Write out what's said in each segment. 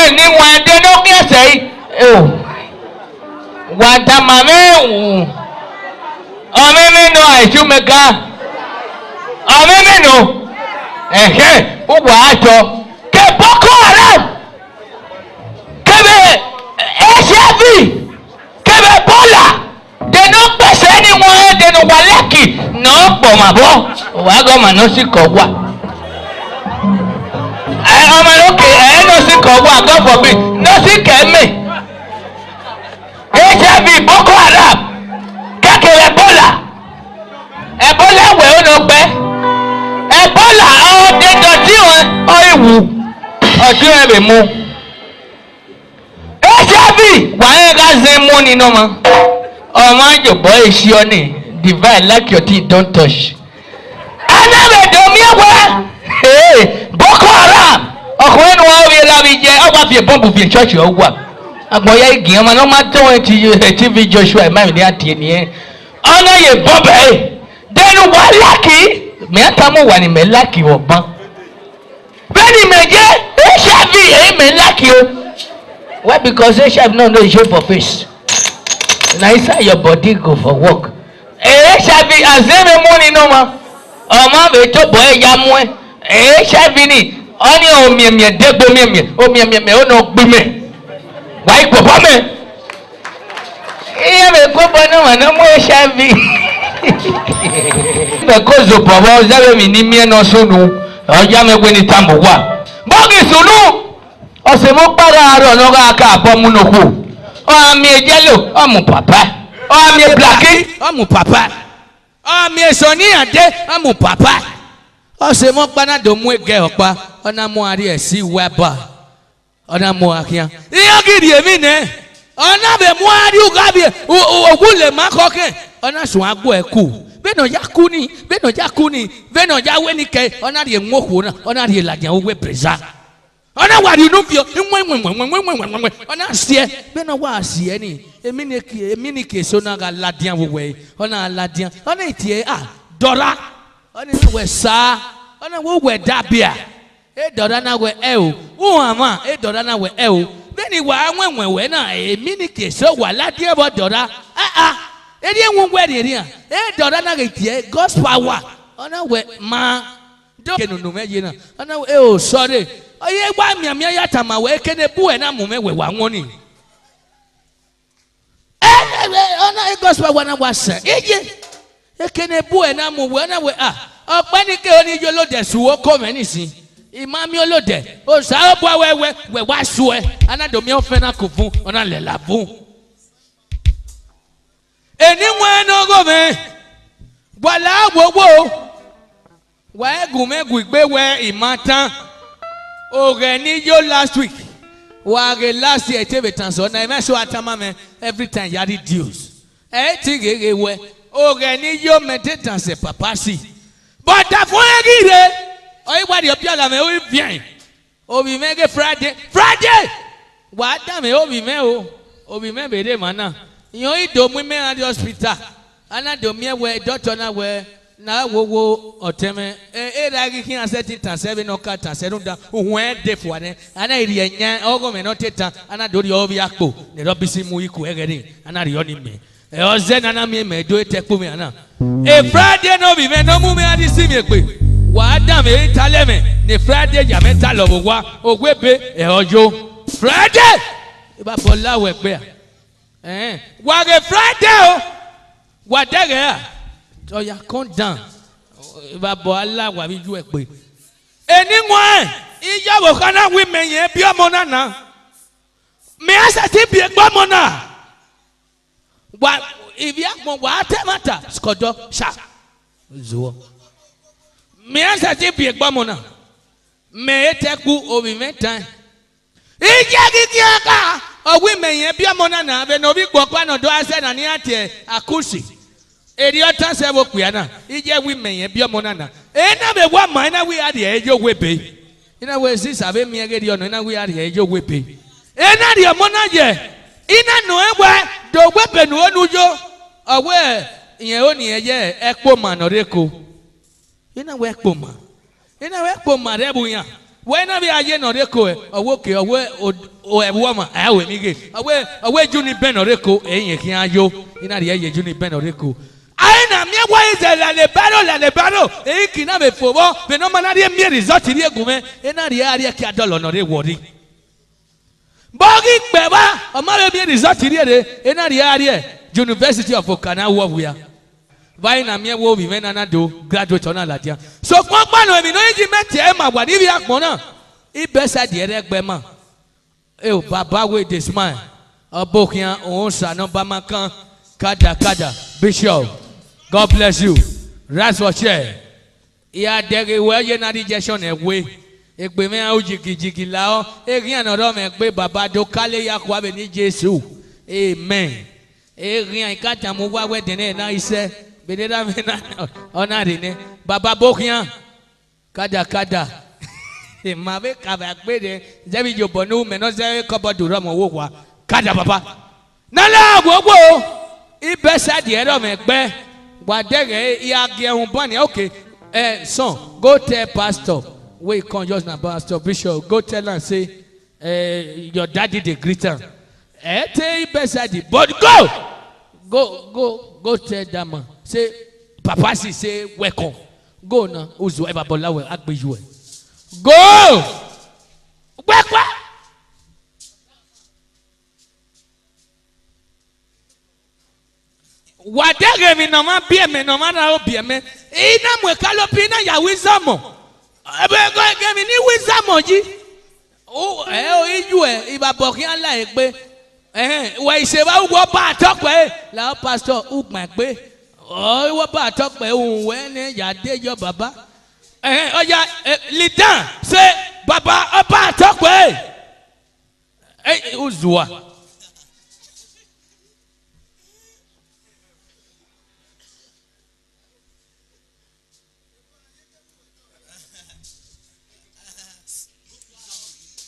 Ni wande no kiasi wanda mame ameme no aijumeka ameme no uwa ajo ke Boko Haram kebe HIV kebe Ebola de no pese ni won de no waleki no po mabo wa go ma no si ko wa ọmọ lókè ẹ̀ ló sì kọ̀ wá God forbid ló sì kẹ́mì HIV Boko Haram kékeré Ebola wẹ̀ ó lọ pẹ́ Ebola ọdẹ dọ̀tí wọn ọ ìwù ọdún ẹ̀ bẹ̀ mú HIV wàá ká ṣe mú nínú mọ́ ọmọ àjọpọ̀ èsì ọ́nì divine like your teeth don't touch anábẹ̀dọ̀ mi wẹ́ Boko Haram ọkùnrin ni wọ́n rí lárí jẹ́ ọba fi bọ́ǹbù fi ṣọ́ọ̀ṣì ọgbà agbọ̀nyá igi ọmọ náà máa tẹ́wọ̀n TV Joshua emmanuel ní àti ẹnìyẹn ọ̀nà yẹ bọ́bẹ̀ ẹ̀ dẹnu wà láàkì mẹ́ta mú wà ní mẹ́láàkì ọ̀gbọ́n bẹ́ẹ̀ni mẹ́jẹ́ HIV èyí mẹ́láàkì o why because HIV náà no show for face na inside your body go for work HIV àzẹ́mi mú nínú wọn ọmọ àbẹ̀ tó bọ̀ ẹ̀ yá mú ẹ̀ HIV ni oni omiemie degbo omiemie ono gbime wa ipo pome iye me ko bono wana mo HIV be ko zo bobo zabe mi ni mie no sunu oja me gbe ni tambo wa bogi sunu o se mo para aro no ga ka abomu no ko o ami ejelo o mu papa o ami blaki o mu papa o ami soni ade o mu papa ọsẹ mọ gbanado mú ege ọpa ọ̀nà mú àrí ẹ̀ sí wẹ́bà ọ̀nà mú àkíyàn ìyá gidi èmi nẹ ọ̀nà bẹ̀ mú àrí ugabi ògùn lè má kọ́kẹ́ ọ̀nà sùn agbó ẹ̀ kù bẹ́ẹ̀nà ọjà kú ni bẹ́ẹ̀nà ọjà wẹ́ ni kẹ́ ọ̀nà rí ẹ̀mú òkú náà ọ̀nà rí ẹ̀làjà owó pèsè ọ̀nà wà rí inú bíọ́ ọ̀nà àṣìẹ́ bẹ́ẹ̀nà wà àṣìẹ́ ni èmi ni kèso náà ga ládìá wọ̀wẹ̀ ọ̀nà ládìá ọ̀nà ìtìẹ́ dọ́ra ọ̀nà ìwẹ̀ sáà ọ̀nà wọ̀wẹ̀ dàbíà dọ̀dá náà wẹ̀ ẹ̀ o wọ́n àmà dọ̀dá náà wẹ̀ ẹ̀ o bẹ́ẹ̀ ni wà á wẹ̀wẹ̀ náà èmi ni kèso wà ládìá bọ̀ dọ̀dá ẹ̀dí ẹ̀wọ̀n wẹ̀ ni ẹ̀dí dọ̀dá náà kẹ̀ tiẹ̀ God's power ọ̀nà wẹ̀ máa dọ́kẹ́ nùnú mẹ́yẹ náà ọ̀nà wẹ̀ ẹ̀ o sọ́ọ̀dẹ̀ ọ̀yẹ́ wà mìàmìà yàtà mà wẹ̀ kéde bú ẹ̀ náà mú mẹ́wẹ̀ wà wọ́n ni ọ̀nà God's power náà wà sẹ̀ ekene bu ẹ̀ náà mú wẹ̀ ọ̀nà wẹ̀ ọ̀pẹ́ni ké oníjó ló dẹ̀ sùn ó kọ́ mẹ́ni sí ìmáàmí olódẹ òsàrò bu awẹ́wẹ́ wẹ̀ wá sùn ẹ̀ anadomi ọ̀fẹ́ náà kò fún ọ̀nà lẹ̀la fún. èní wọn ẹ̀ náà gòmè wàlá gbogbo wà ẹ̀ gùnmẹ́gùn ìgbé wẹ̀ ìmọ̀tán òrè níjó last week wà á rè last year tẹ̀wé tàn sọ ọ̀nà ẹ̀mẹ́sọ̀ àtàmàmẹ́ every time yàrá deals ẹ̀ ti rèé wẹ̀ òrè níjó mẹ́tẹ̀ tàn sẹ̀ pàpà sí bọ̀dà fún ẹ̀rí rẹ̀ ọ̀yẹ́wádìí ọ̀bí ọ̀làmẹ́ ó bíẹ̀ òbí mẹ́gẹ́ Friday wà á dàmẹ́ òbí mẹ́ o òbí mẹ́ bèdè mọ́nà ìyọ̀n ìdòmú mẹ́rin di hospital anadomi ẹ̀wẹ̀ dọ́tọ̀ náà wẹ̀ náà wọ́wọ́ ọ̀tẹ́mẹ́ ẹ̀ẹ́dà kíkí àṣẹ ti tàn sẹ́bi náà ká tàn sẹ́nu dán òhun ẹ̀ dẹ̀ fún wa ní anáyìí ẹ̀ nyẹ́ ọgọ́mẹ̀ náà tẹ̀ tán anadori ọ̀bí àpò nìdọ́ bísí mu ikú ẹ̀gẹ́dẹ̀ anadìyọ́ ni mẹ́ ẹ̀ ọ̀zẹ́ nana mi mẹ́ ẹ̀dọ́ tẹ̀ kú mi àná Friday náà òbí mẹ́ náà mú mi adí sí mi pé wàá dàmé talẹ́mẹ̀ ní Friday yàmẹ́ta lọ́wọ́ wa ògbé be ẹ̀ ọjọ́ Friday ìbá bọ̀ láwọ̀ ẹ̀gbẹ́ à wàgẹ̀ Friday o wà dẹ́gẹ̀ à ọ̀yà calm down ìbá bọ̀ aláwọ̀ àbí ju ẹ̀ pé ẹni wọn ìyàwó kan náà wí mẹ́yìn bí ọmọ náà nà mí àṣà ti bí ẹgbẹ́ ọmọ náà wà ìbí àpò wà á tẹ́ mọ́tà skọ̀dọ̀ ṣá zuwọ́. Mianza tipi ekbamona me teku obi metan ija kikiaka owi menye bia mona na be no bi gbokwa no do ase na ni atie akusi eri otan se bo kua na ija wi menye bia mona na e na be wa man na wi ade ejo webe ina we si sabe mi ege di ono ina we ari ejo wepe ina di omo na je ina no ewe do wepe no onujo awe yen oni eye ekpo ma no reko ina we ekpo ma re buyan we na bi aye no reko owo ke owe o ewo ma awe mi ge owe juni ben no reko eyin kin ayo ina di eye juni ben no reko aina mi wa ize la le baro e kina be fobo be no mana ri mi result ri egume e na ri ari ki adolo no re wori bogi pe ba o ma be mi result ri e na ri ari University of Okana wo buya vai na mi wo bi me na do graduate ona ladia so pon pa no mi no yi mete e ma wadi bi apon na I besa di eregbe ma e o baba we this man obokian on sa no ba makan kada Bishop, God bless you. Rise for chair. Ya dege we ye na rejection e we. Egbe me a jigi la o. Erin anodo me gbe baba do kale ya kwa be ni Jesu. Amen. Erin ikata mo wa we dene na ise. Be de da me na ona de ne. Baba bokian kada. E ma be ka ba gbe de. Jebi jo bonu me no se ko bodu ro mo wo wa. Kada baba. Nala gbogbo. I besa di ero me gbe wa dege ya geun boni okay son go tell pastor we come just na pastor Bishop go tell am say your daddy dey greet am tell besa di but go tell that man say papa say welcome go na uzu eba bolawe agbeju go welcome. Wadege mi no ma bie me no ma na obie me ina mwe kalopi na ya wisdom ebe go ge mi ni wisdom ji o iju ibabo ki ala e pe we ise ba wo ba tope la pastor ugma pe o wo ba tope ohun we ni ya dejo baba oya lidan say baba oba tope uzua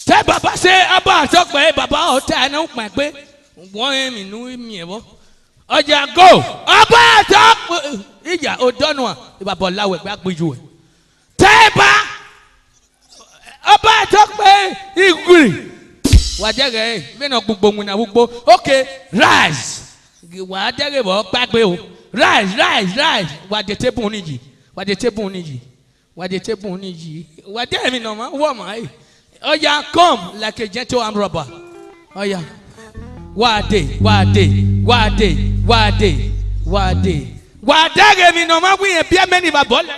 say baba say aba talk pe baba o ta na pa pe won mi nu mi e bo oja go aba talk ija o donu a baba lawe pe apeju e teba aba talk pe iguri wa jere me no gbogbo mu na gbogbo okay rise wa jere bo pa pe o rise wa de table niji wa de mi no ma wo ma oh yeah, come like a gentle arm robber. Oh yeah. Wade. Wade mi no ma wi e bia meni ba bole.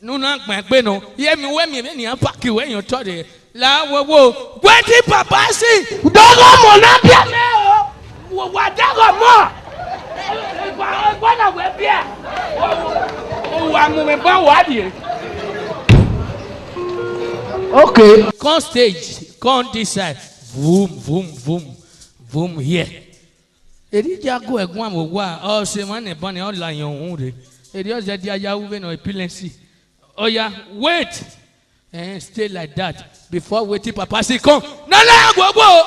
No na gbe no. Ye mi we mi ni an pack we yan to de. La wo. Wetin papa si? Dogo mo na bia me o. Wadago mo. Okay. Come stage, come this side. Boom here. Erija go egun amowa. Oh, se man e bani on la yan ohun re. Eri o je di ayawu be no epilepsy. Oh yeah, wait. Stay like that before waiting papa si come. Nala gbogbo.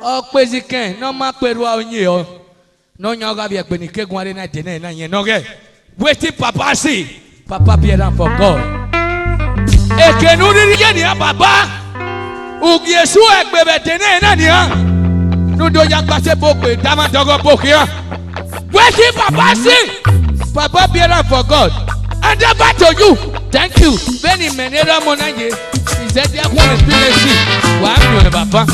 O pezi ken, no ma peru a oyin o. No nyoga bi egbe ni kegun are na de na yen no ge wetin papa see papa be down for God ekenu ri ye ni baba ugi esu egbe be de na ni han no do ya gba se bo pe dama dogo bo ki han wetin papa see papa be down for God and back to you thank you beni menera mo na ye is there one experience wa mi o baba.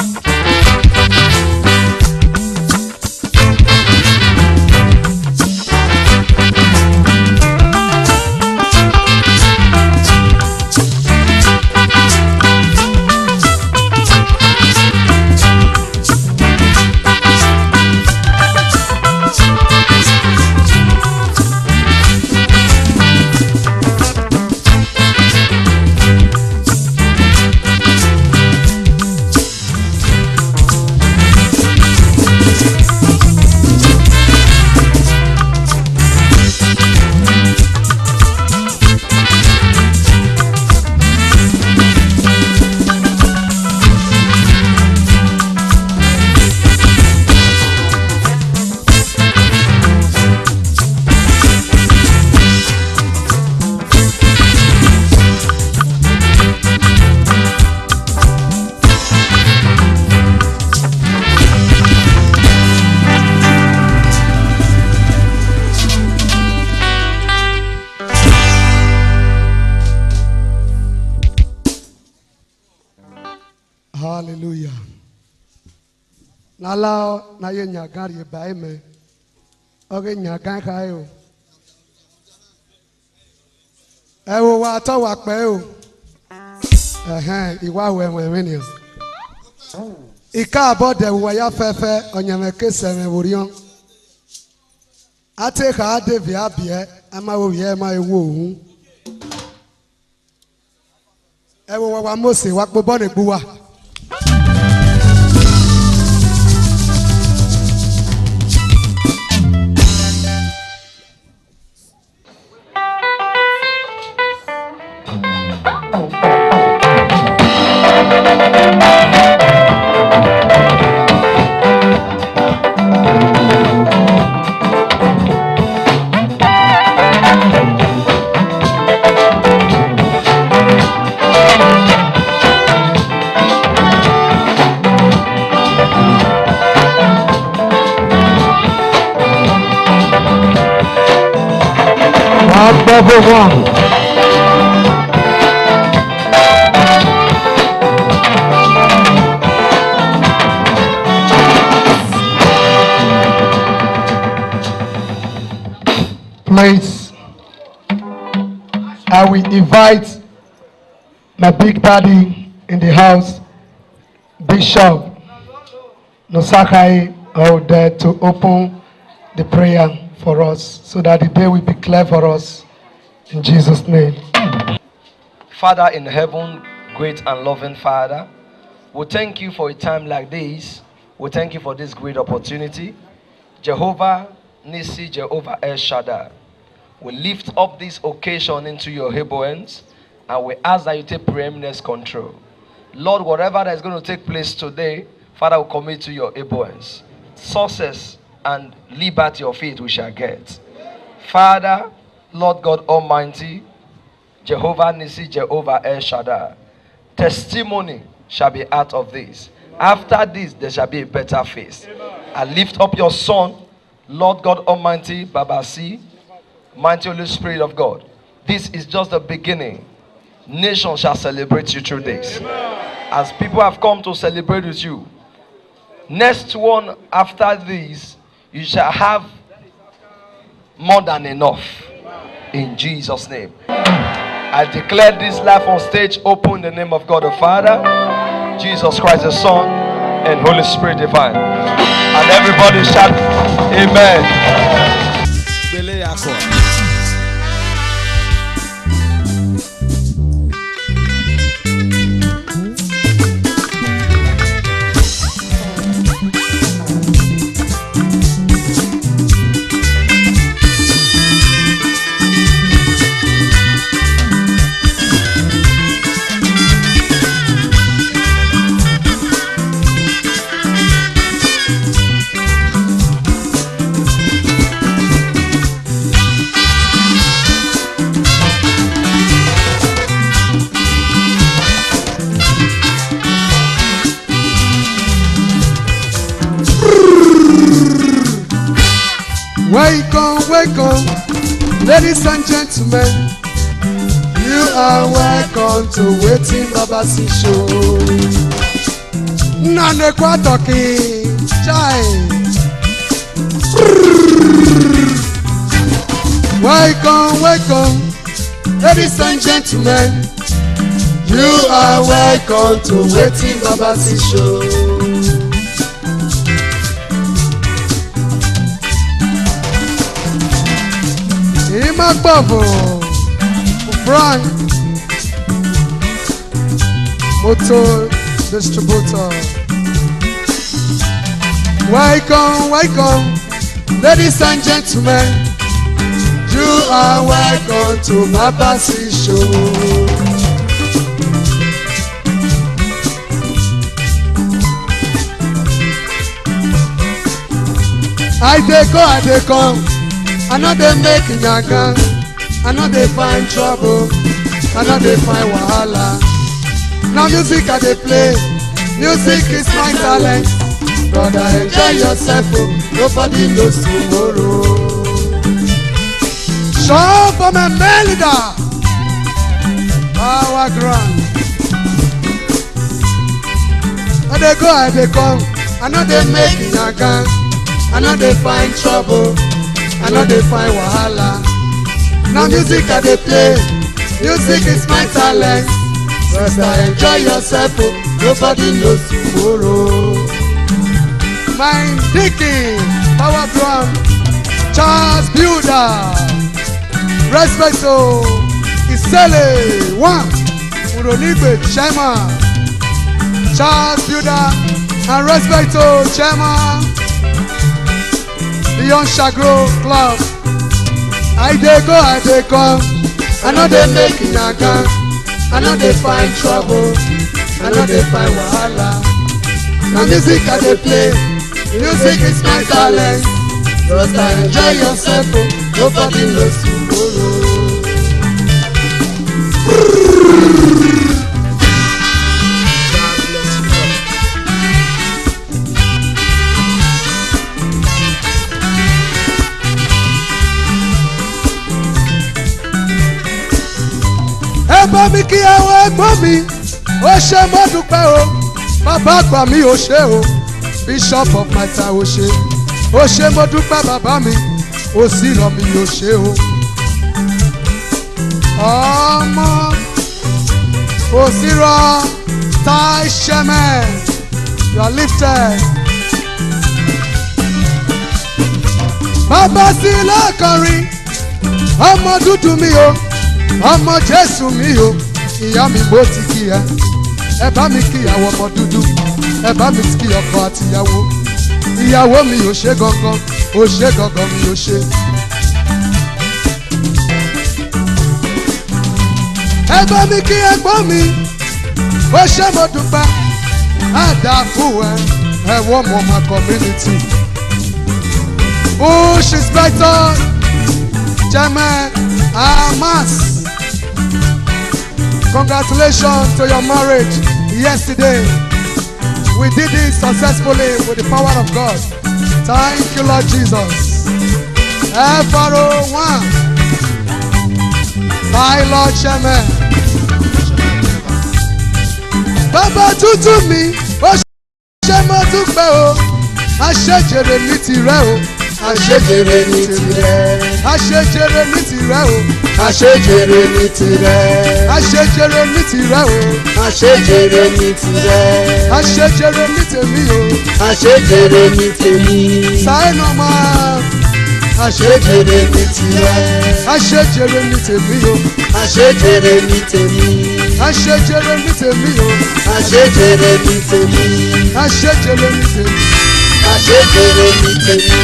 Hallelujah. Nala na ye nyagari ba me. Oge nyagan kai o. E wo wa to wa pe o. Iwa we ni. Ika abode wo ya fefe onyameke seme worion. Ate ka ade via bie ama wo ye ma ewo ohun. E wo wa Mose wa gbo ne gbuwa. Everyone. Please, I will invite my big daddy in the house, Bishop Nosakai, out there to open the prayer for us so that the day will be clear for us. In Jesus' name. Father in heaven, great and loving Father, we thank you for a time like this. We thank you for this great opportunity. Jehovah Nisi, Jehovah El Shaddai, we lift up this occasion into your able hands and we ask that you take preeminence control. Lord, whatever that is going to take place today, Father, we commit to your able hands. Success and liberty of it we shall get. Father, Lord God Almighty, Jehovah Nisi, Jehovah El Shaddai, testimony shall be out of this. After this, there shall be a better face. I lift up your son, Lord God Almighty, Babasi, mighty Holy Spirit of God. This is just the beginning. Nations shall celebrate you through this. As people have come to celebrate with you, next one after this, you shall have more than enough. In Jesus' name. I declare this life on stage open in the name of God the Father, Jesus Christ the Son, and Holy Spirit divine. And everybody shout, Amen. Welcome, ladies and gentlemen. You are welcome to Waiting Babasi Show. Nane kwa toki, chai. Welcome, ladies and gentlemen. You are welcome to Waiting Babasi Show. Bubble, Frank, Motor Distributor. Welcome, ladies and gentlemen. You are welcome to Babasi Show. I dey come. I know they make nyaga, I know they find trouble, I know they find wahala. Now music I they play, music is my talent. Brother, enjoy yourself, oh, nobody knows tomorrow. Show for my melody, power ground. I dey go, I dey come. I know they make yaga. I know they find trouble. I know they find wahala. Now music I dey play. Music is my talent. First I enjoy yourself, oh. Nobody knows tomorrow. My Dicky, power drum, Charles Builder, respect to Isele, one, Uronigbe, Chairman, Charles Builder, and respect to Chairman, the Young Shagro Club. I dey go, I dey come, I know they make yaga, I know they find trouble, I know they find wahala. Now music I dey play, music is my talent. Just enjoy yourself, oh. Nobody knows tomorrow. Ẹ bá mi kí àwọn ẹ̀gbọ́n mi, ó ṣe mo dúpẹ́ o, bàbá àgbà mi ò ṣe o, Bishop of Maita ò ṣe, ó ṣe mo dúpẹ́ bàbá mi, ó sì rọ̀ mi ò ṣe o. Ọmọ ó sì rọ̀ Tai Shemen, you are lifted. Bàbá sí lọ́kọrin, ọmọ dúdú mi o. Ọmọ Jésù mi o, ìyá mi bó ti kí ẹ. Ẹ bá mi kí ìyàwó ọmọ dúdú, ẹ bá mi kí ọkọ àti ìyàwó. Ìyàwó mi ò ṣe gangan, ò ṣe gangan mi ò ṣe. Ẹ bá mi kí ẹ̀gbọ́n mi, ó ṣe mo dúpẹ́. Á dà fún ẹ wọ́n mọ̀ my community. Bush Inspector Jeme Amas. Congratulations to your marriage yesterday. We did it successfully with the power of God. Thank you, Lord Jesus. Faro 1. By Lord Shemen. Bàbá tútù mi, ó ṣe mo dúpẹ́ o. Àṣejèrè ní tirẹ̀ o. Àṣejèrè ní tirẹ̀. Àṣejèrè ní tirẹ̀ o. Àṣejèrè ní tirẹ̀. Àṣejèrè ní tirẹ̀ o. Àṣejèrè ní tirẹ̀. Àṣejèrè ní tèmi o. Àṣejèrè ní tèmi. Sáyẹn ọmọ. Àṣejèrè ní tirẹ̀. Àṣejèrè ní tèmi o. Àṣejèrè ní tèmi. Àṣejèrè ní tèmi o. Àṣejèrè ní tèmi. Àṣejèrè ní tèmi. Àṣejèrè ní tèmi.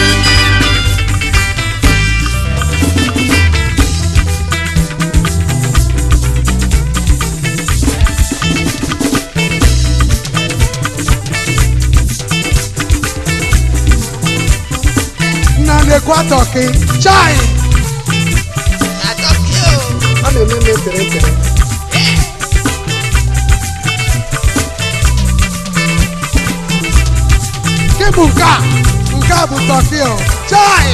Kwa talking, chai. I talk you. I'm a member. Kebuka, buka butakio, chai.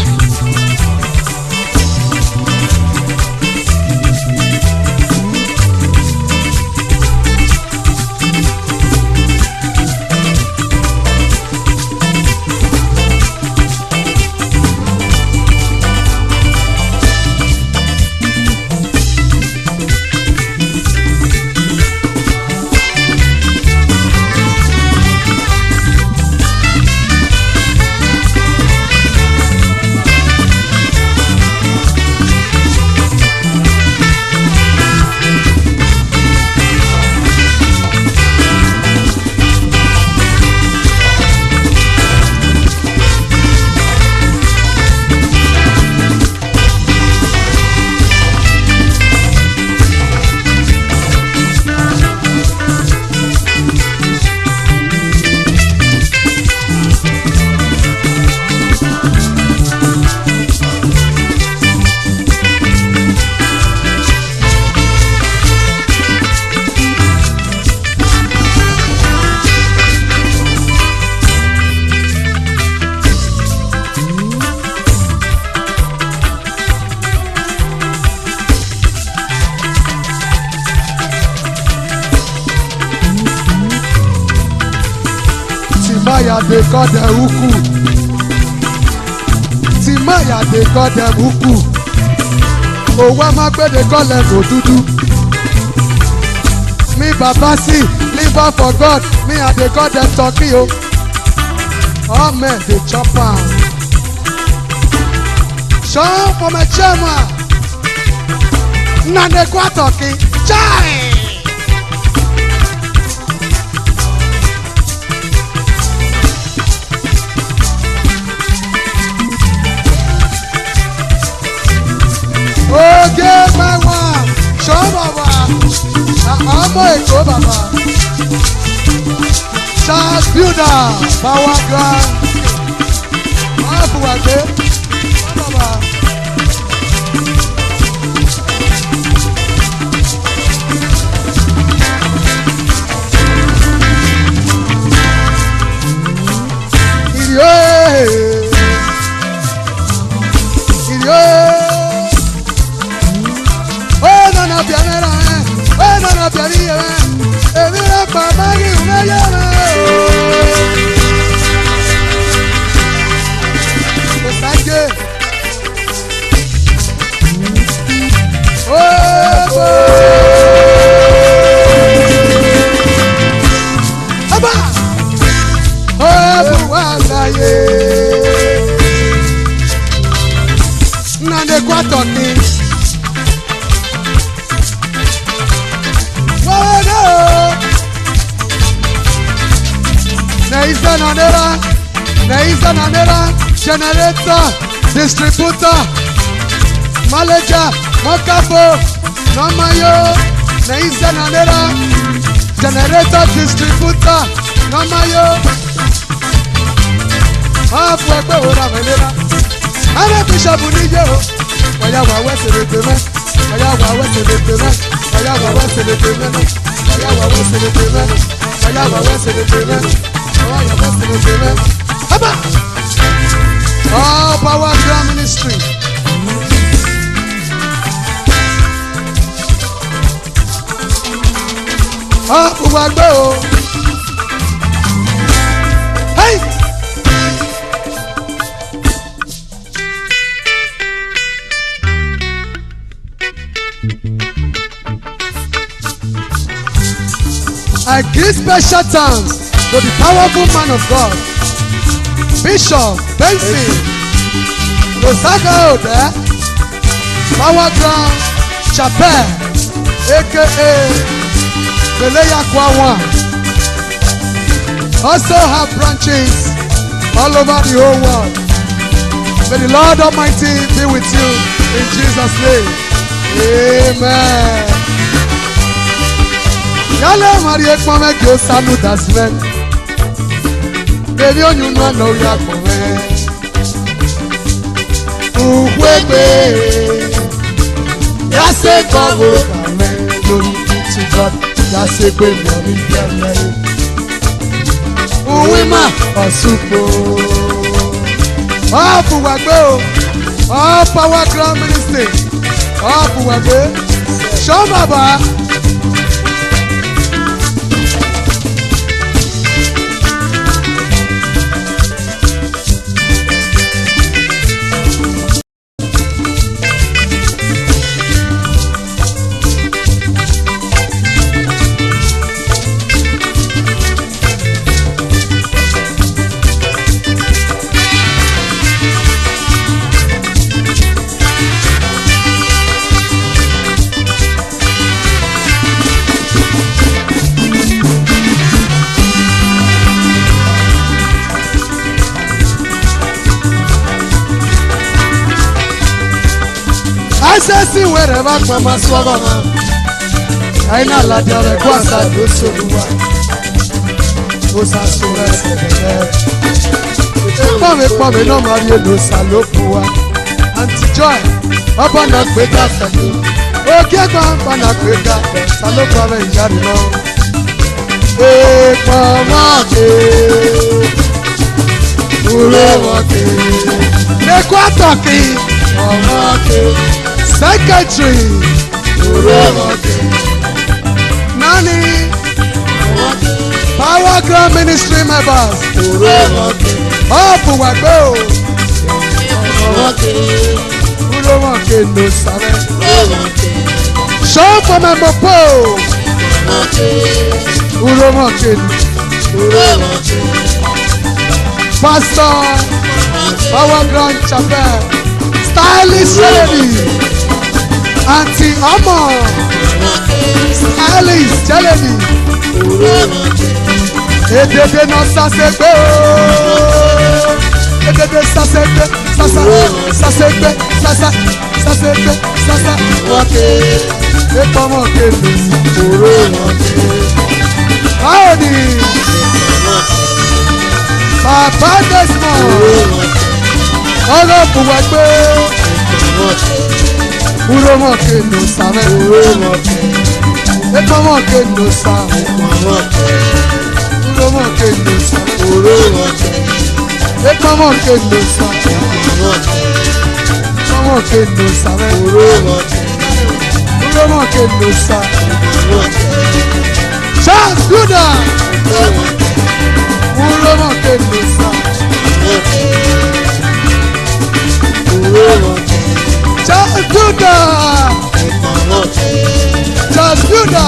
Timaya they call them Uku. Timaya they call them Uku. Owamagbe they call them Odudu. Me Babasi, liver for God. Me and they call them Tokyo. All men they chop am. Show for my chairman. Nane kwa talking. Chai. Okay, my one. Show Baba. Amo Eko Baba. Charles Builder. Power Grand. Abuwade. Baba. Generator, distributor, manager, Mokafo, Namayo, Neisa Nanera, generator, distributor, Namayo. Halfway to Ravenera. I'm a bishop who need you. Ayawa West of the Payment, Ayawa West of the Payment, Ayawa West of the Payment, Ayawa West of the Payment, Ayawa West of the Payment, Ayawa West of the Payment. Haba! All Power Grand Ministry. Up we go. Hey! I give special thanks to the powerful man of God, Bishop Benson Osaka Ode, Power Ground Chapel, aka Beleya Kwawa. Also have branches all over the whole world. May the Lord Almighty be with you in Jesus' name. Amen. Yale Marie Kwame Kyo Sanu Dasmen. Baby on you know no yakome. Uwebe. Yase Kwabo Kame. Glory to God. Yase Kwebo Mibiane. Uwima Osupo. All Fuwagbo. All Power Ground Ministry. All Fuwagbo. Show Baba. I say see wherever Mama Swabama. I know la diare kwasa do sobuwa. Osa sura sebele. Pame no marie no salopuwa. Auntie Joy, oba na kweka sami. Oke kwa na kweka salopuwa me njari no. Mama ke. Ulewa ke. Ne kwa toki. Mama ke. Secretary Nani Power Ground Ministry members. Up we go. Uromoke no sabe. Show for my mopo. Uromoke. Pastor. Power Ground Chapel. Stylish lady. Auntie Omo. Stylish lady. Edede no sasegbe o. Edede sasegbe, sasegbe, sasegbe, sasa. Wake. Epomo kelu. Aoni. Papa Desmond. Ọ̀rọ̀ buwagbe. Uromo kelu same. Epomo kelu same. Uromo kelu same. Epomo kelu same. Epomo kelu same. Uromo kelu same. Charles Buda. Uromo kelu same. Charles Buda. Charles Buda.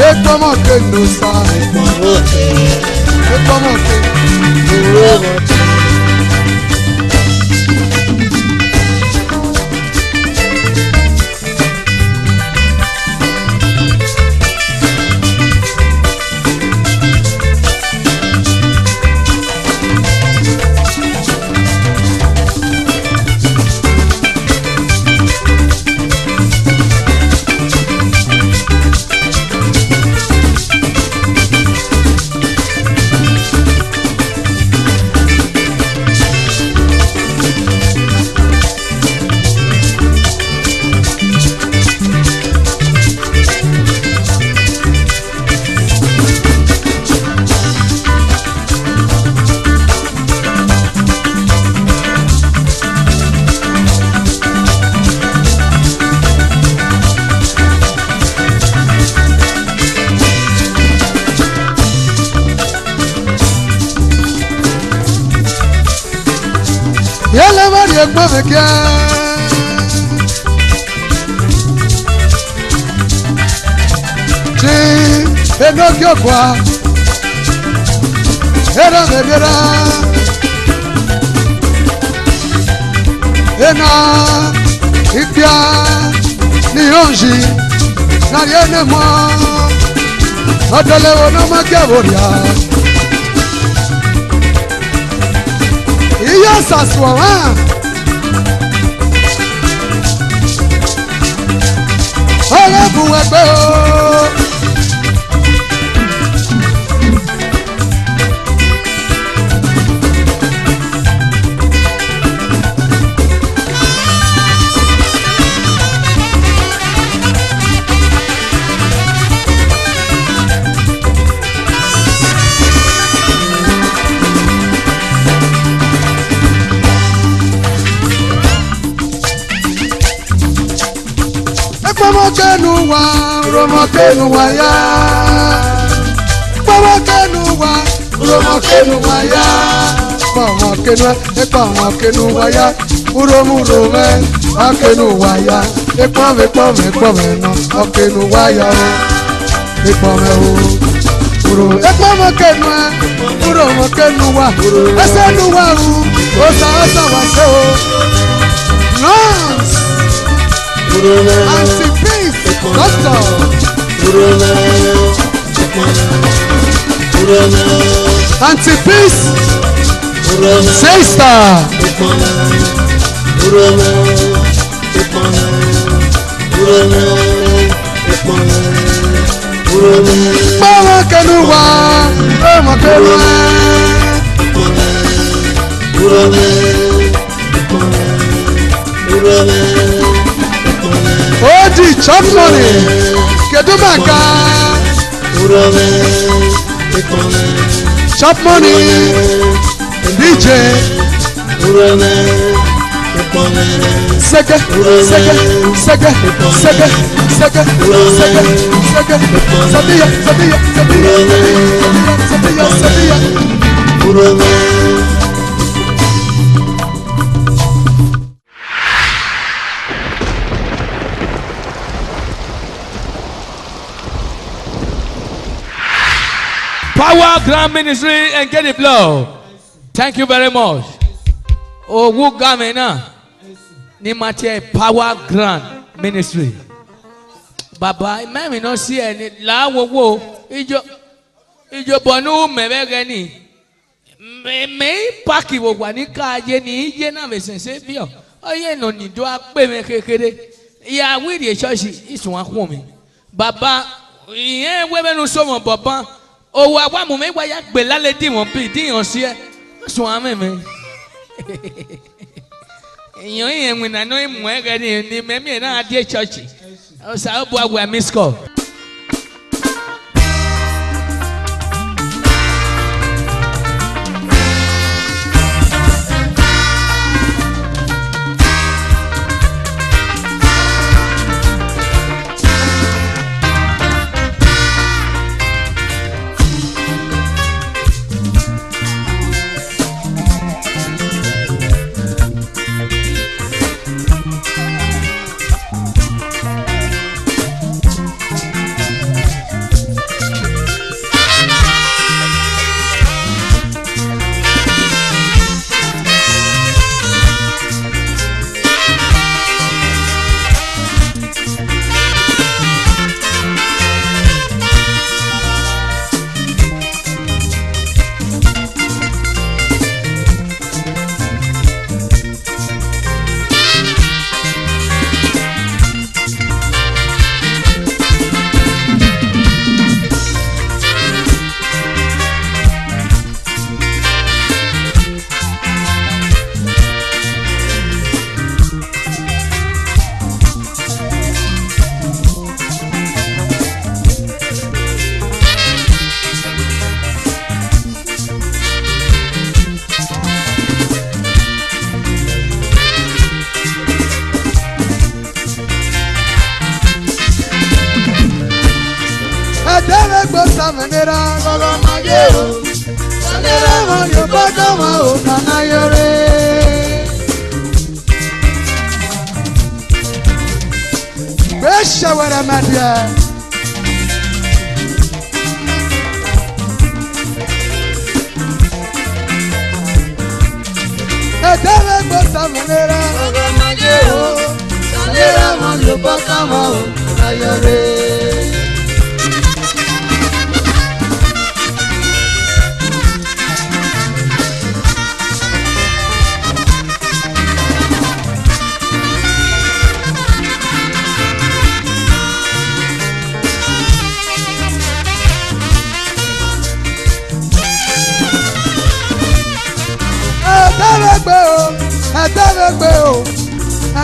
Epomo kelu same. Epomo kelu. Yele mari ekpo meke. Ti enoki okwa. Era mebiera. Ena ipia ni onji na yene mo. Adele wono makiaboria. Iya saswa wa. Ole buwegbe o. Romokenu wa ya. Romokenu wa. Romokenu wa ya. Romokenu wa ya. Uromurome. Akenu wa ya. Ekpome no. Akenu wa ya. Ekpome o. Ekpomokenu wa. Uromokenu wa. Esenu wa u. Osa wa se o. Nonce. Anti-peace, doctor. Anti-peace, sister. Mama Kenuwa, Mama Kenuwa. Odi chop money, Kedumaka. Chop money, DJ. Seke, seke, seke, seke, seke, seke, seke. Sabia, sabia, sabia, sabia, sabia, sabia. Power Grand Ministry and get it blow. Thank you very much. Oh, who gamena? Nimache Power Grand Ministry. Baba, me no see any la wo ijo bonu mebegani. Me paki wo wani ka je ni je na me sense bio. Oye no ni do ape me kekere. Ya we the church is one home. Baba, iye we be no so mo baba. O wa wa mo me wa ya gbe lale di won bi di yan si e. So ameme. Eyan yen we na no imu e ga ni me me na ade church. O sa obu agwa miss call. Manera gogo magero manera moyo botoma o kanayore besha wara madia edele bosa manera gogo magero manera moyo botoma o kanayore.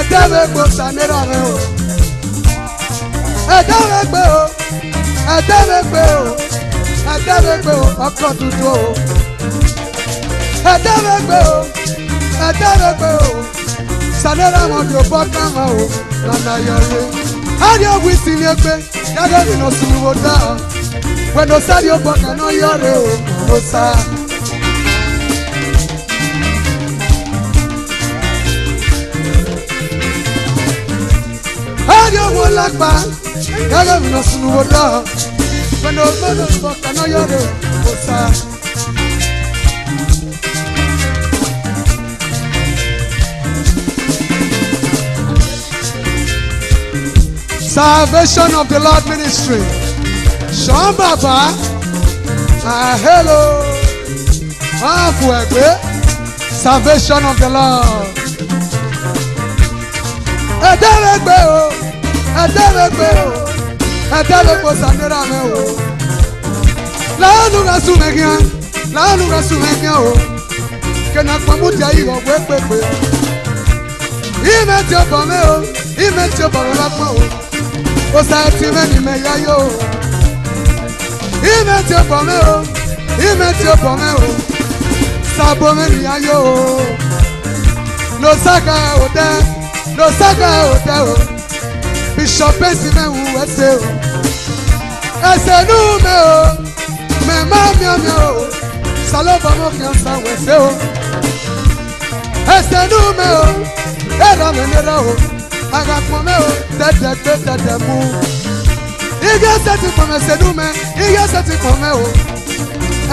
Adabegbo sanera re o. Adabegbo ọkọ tuntun o. Adabegbo sanera mo di obo kama o. Nana yore. Ari owi si ni egbe, yage mi no sunu wo da. When osari obo kana yore o, mo sa. Adio wolagba, yaga mi no sunu woda. When no fuck no yore, osa. Salvation of the Lord Ministry. Sean Baba, hello. Fuegbe. Salvation of the Lord. Adabegbo sanera me o. Laanu ga sumegia o. Kena pamuti ayi o pepepe. Ime ti o bome la po o. O sa ti me ni me ya yo. Ime ti o bome o. Sa bome ni ya yo. no saga hotel, no saga hotel. Bishop Besime who ese o. Ese nu me o, me ma mi o. Saloba mo kiansa wese o. Ese nu me o, era me nera o. Agakmo me o, tete mu. Iye seti for me ese nu me, iye seti for me o.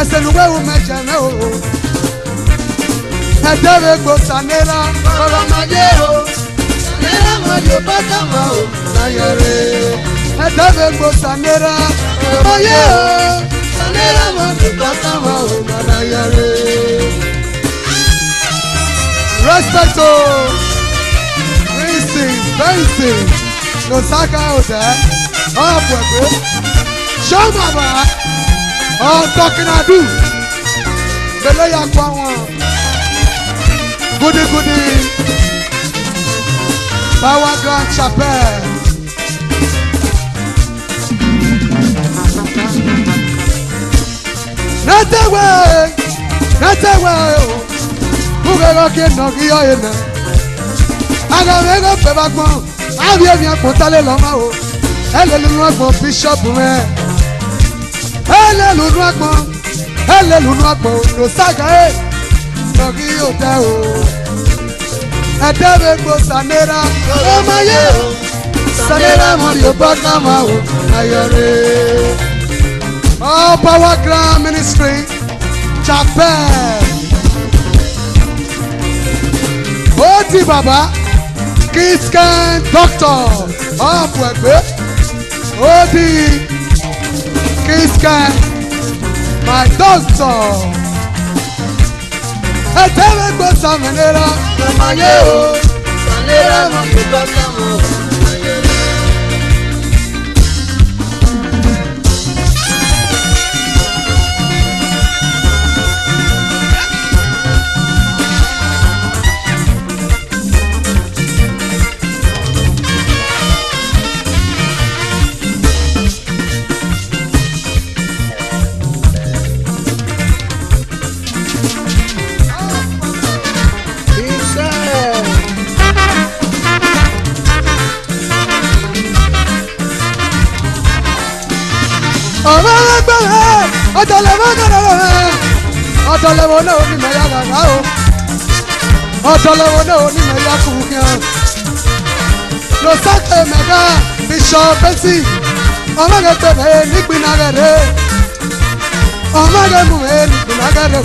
Ese nu we o me je me o. Edere gbo sanera, ora ma ye o. Sanera mo yo bata ma o, na yere. Edere gbo sanera, ma ye o. Sanera mo yo bata ma o, na yere. Respect to Prince, no saka ode, oh bwebe. Show baba, oh talking I do. Bele ya kwa won. Goody, Power Grand Chapel. Not away. Who go get no guiana? I got a mega pebble. I have your potale loma. Hallelujah, Bishop. Hallelujah, no saga. Nogi hotel, Adebe go sanera, oh my yo, sanera Mario Bagama, ayare. Oh, Power Grand Ministry, Chapel. Oti Baba, Kiskan Doctor, oh Pwebe, Oti Kiskan, my doctor. Adebe go sanera, my yo, sanera Mario Bagama. Ọ̀tọ̀lẹ̀wọ̀ náà ní mẹ́yà gàgà o. Ọ̀tọ̀lẹ̀wọ̀ náà ní mẹ́yà kùkìá. Lọ sáké mẹ́gà Bishop Bẹ́sì. Ọmọge mẹ́ nígbìnà gẹ̀rẹ́. Ọmọge mú mẹ́ nígbìnà gẹ̀rẹ́.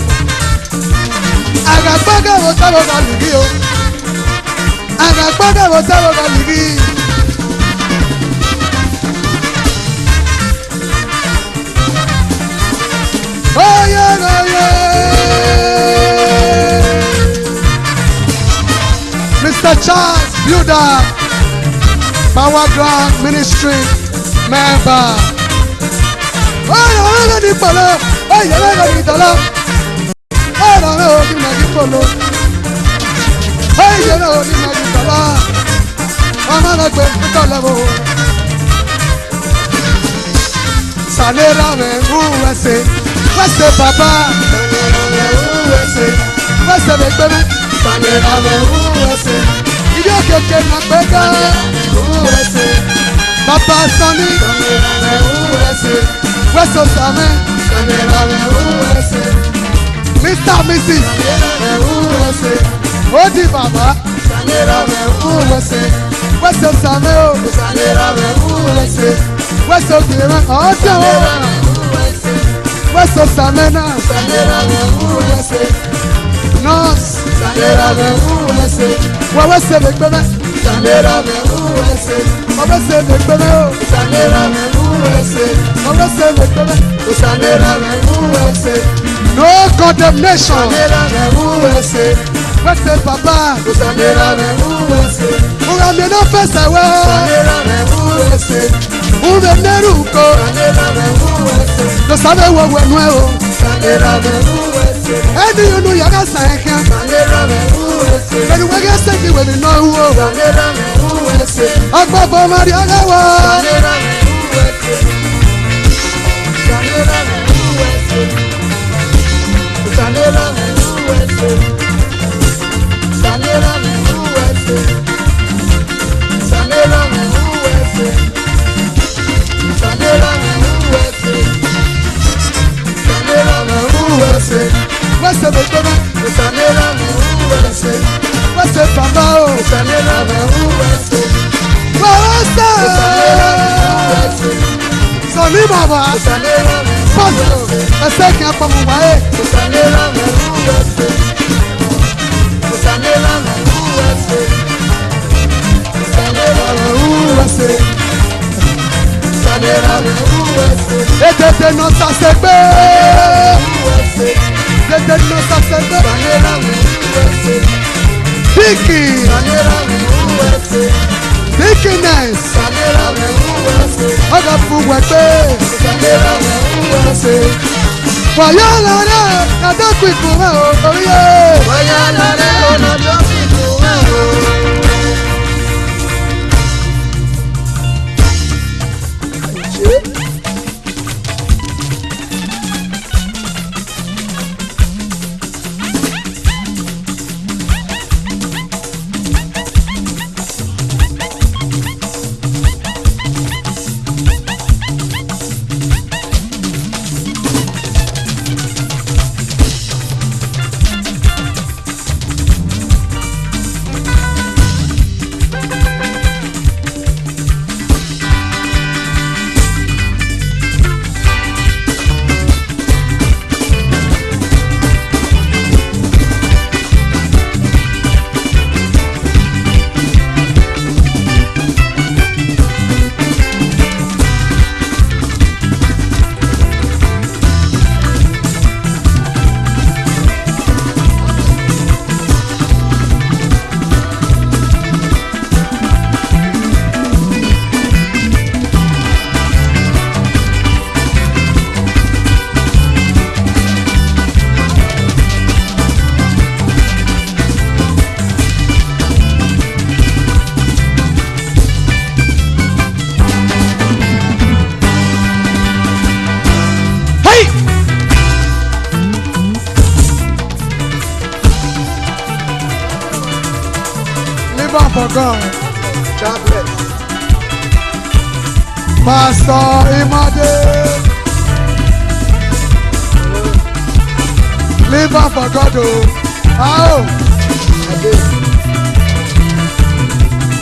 Àgàgbọ́gẹ̀ wo sábọ̀ gà lùbí o. Àgàgbọ́gẹ̀ wo sábọ̀ gà lùbí. Mr. Charles Builder, Power Grand Ministry member. Oh, no, no, polo. Oh, you never need the love. Oh, no, no, you never polo. Oh, you know, you never the love. I'm on a good level. Sanera me USA, what's the papa? USA, what's the baby? Sanera me USA, you get my beggar. USA, Papa Sonny. Sanera me USA, what's the same? Sanera me USA, Mr. Mrs. Sanera me USA, Odi Baba. Sanera me USA, what's the same? Sanera me USA. What's up, dear? Oh, what's up, Samena? Nurse, what was the big baby? What was the big baby? What was the big baby? No condemnation. What's the papa? Who am I not first away? Uve neruko, no sabe huevo nuevo. Edi unu yaga saekia, pero wege seki weli no huo. Agba bo mariaga wa. Sanera me USA. Wese Botona, Usanera me USA. Wese Papa, Usanera me USA. USA. Soni Baba, Usanera me USA. Ese que apa mo wae, Usanera me USA. Usanera me USA. Usanera me USA. Usanera me USA. Etete no sa segbe. Etete no sa segbe. Usanera me USA. Dicky. Usanera me USA. Dickiness. Usanera me USA. Aga fuwete. Usanera me USA. Wayalare, nada kwikume o oye. Wayalare, nada kwikume o. For God, God bless. Pastor Imade, live up for God. Oh,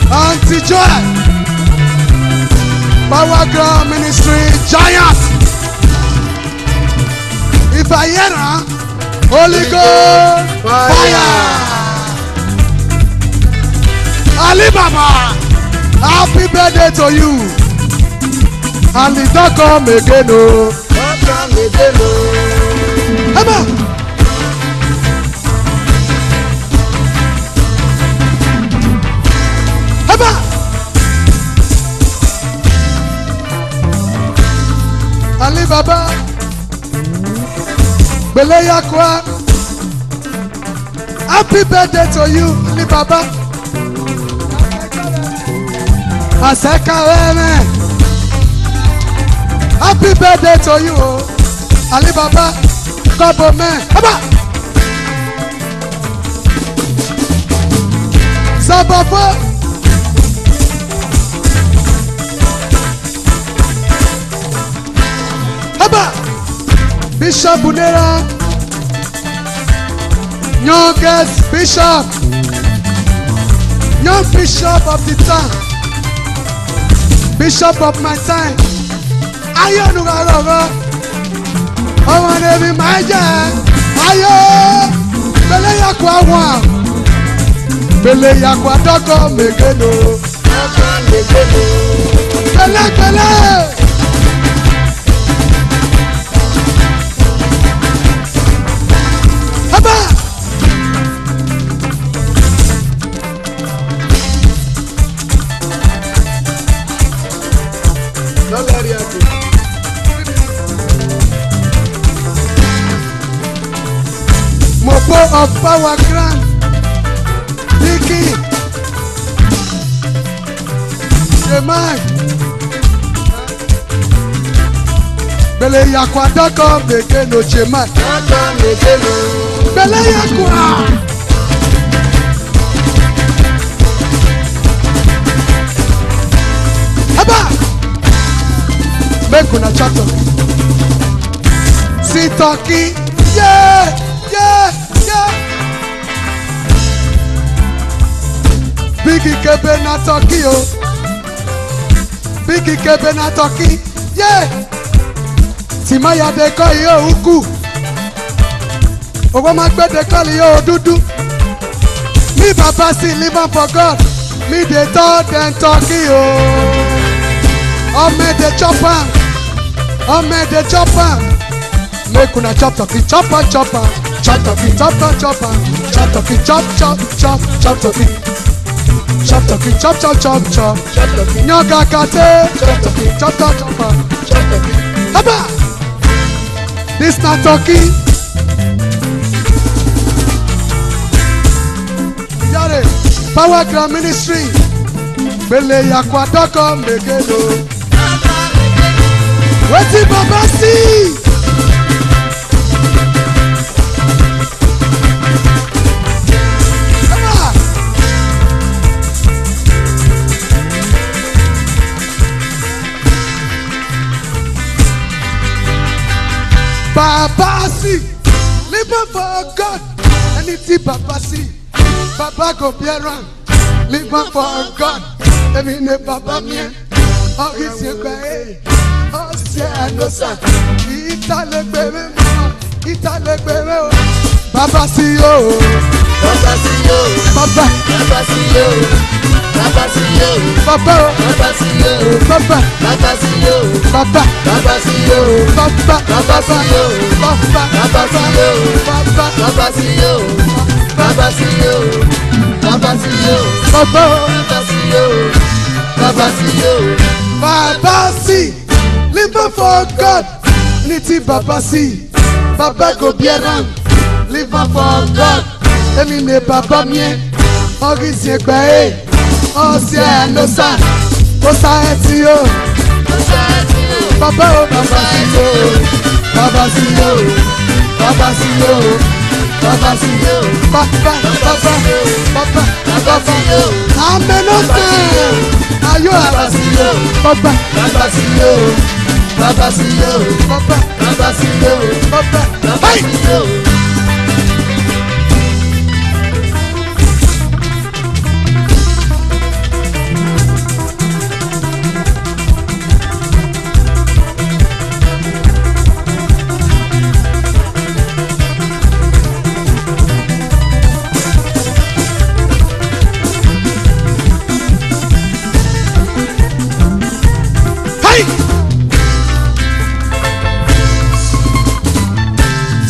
Auntie Joy, Power Ground Ministry Giant. If I hear Holy Ghost fire. Ali Baba, happy birthday to you. And the don't come again, oh. Don't come again, oh. Emma. Emma. Ali Baba, Beleya Kwa. Happy birthday to you, Ali Baba. Happy birthday to you, Ali Baba. Kobo man, Aba. Sabafo. Aba. Bishop Bunera. Youngest bishop. Young bishop of the town. Bishop of my time. Ayo nugaroro. Ọmọ nẹbi máa jẹ. Ayo. Bele yakwa wọn. Bele yakwa dọkọ megeno. Dọkọ megeno. Bele bele. Aba. Mopo of Power Grand, Dicky, Jemai, Bele yakwa doko megeno Jemai, doko megeno, Bele yakwa. Aba, make una chat. See talkie, yeah. Big Ikebe na Turkey o. Big Ikebe na Turkey. Yeah. Timaya de ko iyo uku. Owo ma gbe de ko iyo dudu. Me papa still live on for God. Me dey talk dem Turkey o. Ome dey chop am. Ome dey chop am. Make una chop turkey, chop am, chop am. Chop turkey, chop am, chop am. Chop turkey, chop, chop, chop, chop turkey. Chop turkey, chop, chop, chop, chop. Nyoga kate. Chop turkey, chop, chop, chop am. Chop turkey. Haba! This na turkey. Yare, Power Grand Ministry. Bele yakwa doko megelo. Wetin Baba see? Baba see, live for God. Anything Baba see, Baba go be around. Live for God. Every name Baba me. Oh, it's your guy. Oh, c'est un osa. Itale bebe, Itale bebe. Baba see yo, Baba see yo, Baba, Baba see yo, Baba see yo, Baba, Baba see yo, Baba, Baba see yo, Baba, Baba see yo, Baba, Baba see yo, Baba, Baba see yo, Baba, Baba see yo, Baba see yo, Baba see yo, Baba, Baba see yo, Baba see yo. Baba see, live for God. Anything Baba see, Baba go be around. Live for God. Emi ne Baba mien. Orisi egbe. Osi anosa. Osa eti yo. Baba o Baba see yo. Baba see yo. Baba see yo. Baba see yo. Baba see yo. Amen o se. Ayo Baba see yo. Baba see yo. Baba see yo. Baba Baba see yo. Baba. Baba see yo.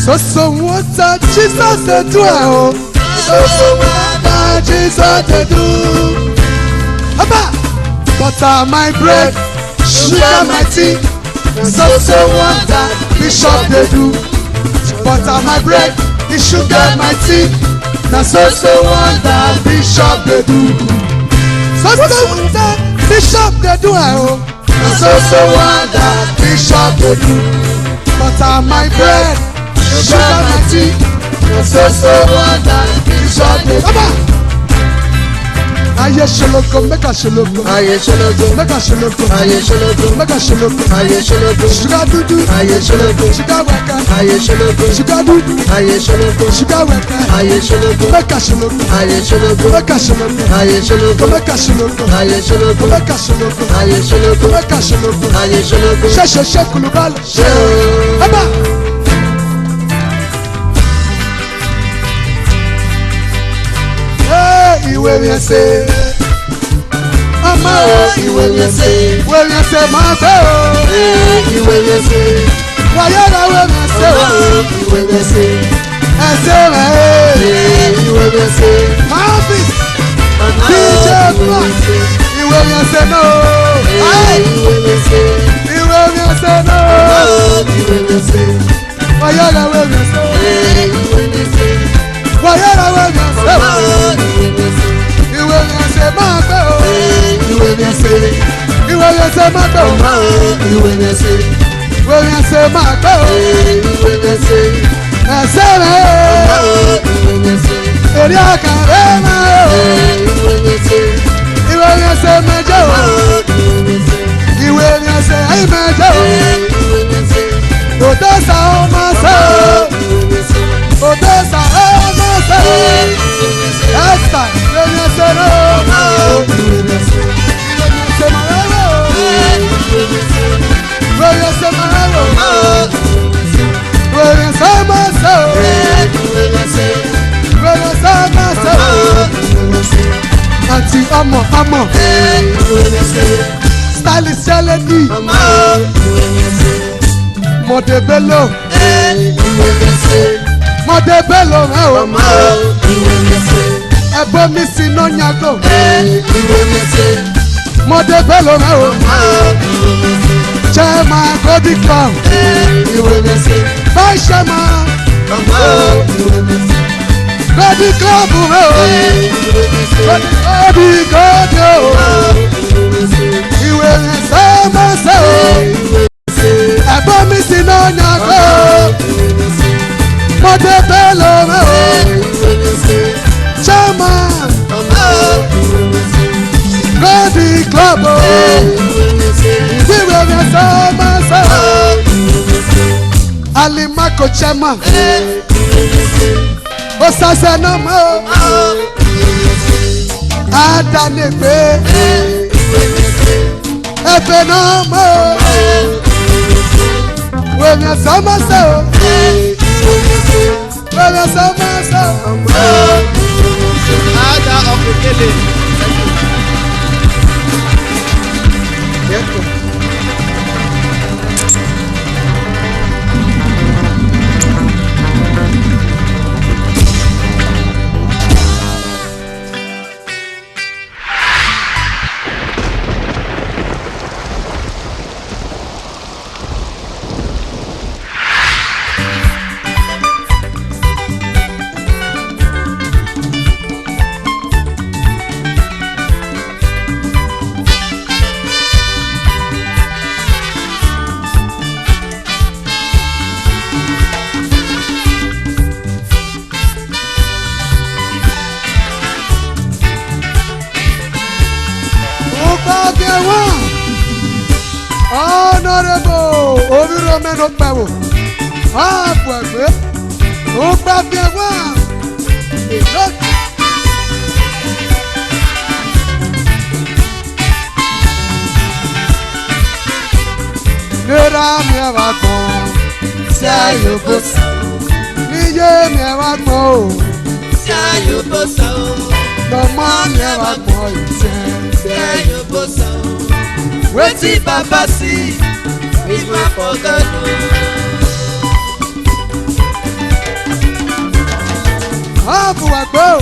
So what Jesus dey do oh? So what Jesus dey do? Aba, butter my bread, sugar my tea. So what Bishop dey do? Butter my bread, the sugar my tea. Na so what Bishop dey do? So what Bishop dey do oh? So what Bishop dey do? Butter my bread. Sugar my tea, so what Bishop dey do. Aye sholoko, make a sholoko. Aye sholoko, make a sholoko. aye sholoko, make a sholoko. aye sholoko, Sugar dudu, aye sholoko, sugar weka. aye sholoko, Sugar dudu, aye sholoko, sugar weka. aye sholoko, Make a sholoko, aye sholoko, make a sholoko. aye sholoko, Make a sholoko, aye sholoko, make a sholoko. aye sholoko, Make a sholoko. aye sholoko. She kulubal. Ṣé o? Aba. Ìwé mi ẹsẹ̀. Ọmọ o. Ìwé mi ẹsẹ̀. Ìwé mi ẹsẹ̀ máa gbé o. Ìwé mi ẹsẹ̀. Wàyẹ̀ náà ìwé mi ẹsẹ̀ o. Ìwé mi ẹsẹ̀. Ẹsẹ̀ rẹ̀ Ìwé mi ẹsẹ̀. máa fi DJ Clark. Ìwé mi ẹsẹ̀ náà o. Ìwé mi ẹsẹ̀. Ìwé mi ẹsẹ̀ náà o. Ìwé mi ẹsẹ̀. Wàyẹ̀ náà ìwé mi ẹsẹ̀ o. Ìwé mi ẹsẹ̀. Wàyẹ̀ náà ìwé mi ẹsẹ̀ o. Ìwé mi ẹsẹ̀. Ìwé mi ẹsẹ̀ máa gbé o. Ìwé mi ẹsẹ̀. Ìwé mi ẹsẹ̀ máa gbé o. Ìwé mi ẹsẹ̀. Ìwé mi ẹsẹ̀ máa gbé o. Ìwé mi ẹsẹ̀. Ẹsẹ̀ rẹ̀ Ìwé mi ẹsẹ̀. èrè ọkàn rẹ̀ máa o. Ìwé mi ẹsẹ̀. Ìwé mi ẹsẹ̀ mẹ́jọ o. Ìwé mi ẹsẹ̀. Ìwé mi ẹsẹ̀ ẹ̀yìn mẹ́jọ o. Ìwé mi ẹsẹ̀. Òtó sa ó máa sẹ́ o. Ìwé mi ẹsẹ̀. Òtó sa ó máa sẹ́ o. Ẹ̀sà ìwé mi ẹsẹ̀ náà o. ọmọ ọmọ. Stylist Yeledi. Modebelo. Modebelo ẹ o. Ẹ̀bùn mi sí náà yàgò. Modebelo ẹ o. Chairman Golden Crown. Vice Chairman. Golden Club ẹ o. Golden God o. Ìwé rẹ̀ sẹ́mọ́sẹ́ o. Ẹ̀bùn mi sí náà yàgò. Modebelo ẹ o. Chairman Golden Club o. Ìwé rẹ̀ sẹ́mọ́sẹ́ o. Alimako Chairman. Osase náà mọ́ o. Adanegbe. Efe náà mọ́ o. Wèmí sọ́mọ́sẹ́ o. Wèmí sọ́mọ́sẹ́ o. Ada Okekele. Honorable Oviromeno Pawo. Àgbàgbé. Ó gbà bí ẹwà. Nira mi ẹ wá gbọ́n. Ṣé ayò bó sọ? Níyé mi ẹ wá gbọ́n o. Ṣé ayò bó sọ? Mọ̀mọ́ mi ẹ wá gbọ́n ìtẹ́. Ṣé ayò bó sọ? Wetin Baba see, we ma forget o. Àbùwàgbé o.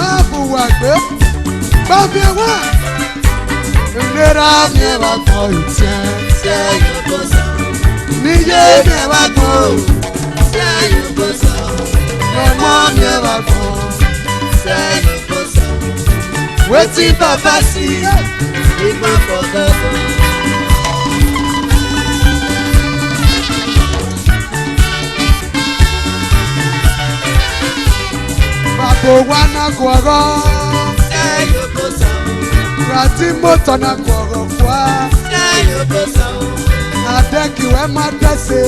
Àbùwàgbé. Gbàgbé ẹwà. Ìlera mi ẹ wá gbọ́n ìtẹ́. Ṣé ayò bó sọ? Níyé mi ẹ wá gbọ́n o. Ṣé ayò bó sọ? Mọ̀mọ́ mi ẹ wá gbọ́n. Ṣé ayò bó sọ? Wetin Baba see, we ma forget o. Bàbá wa náà gbọ̀rọ̀. Ṣé ayò bó sọ? Ràtí mọ́tò náà gbọ̀rọ̀ fún wa. Ṣé ayò bó sọ? Adẹ́kìwẹ́ má dẹ́sẹ̀.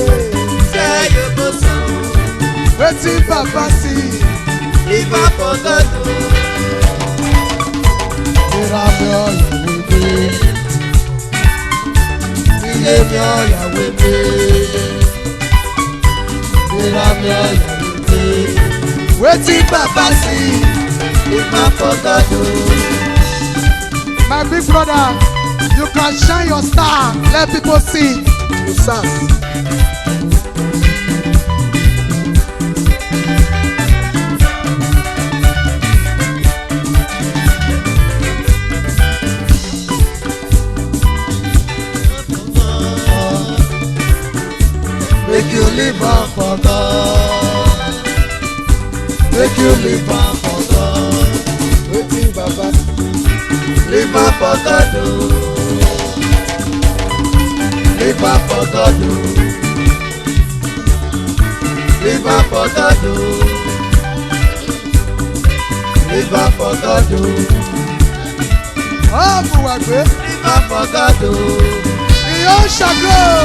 Ṣé ayò bó sọ? Wetin Baba sí. We ma forget o. Ìra mi ọ̀yà wíwé. Ilé mi ọ̀yà wíwé. Ìra mi ọ̀yà wíwé. Wetin Baba see, we ma forget o. My big brother, you can shine your star. Let people see. You serve. Make you live on for God. Make you live on for God. Wetin Baba Live on for God o. Live on for God o. Live on for God o. Live on for God o. Àbùwàgbé. Live on for God o. Ìyó ṣàgbé o.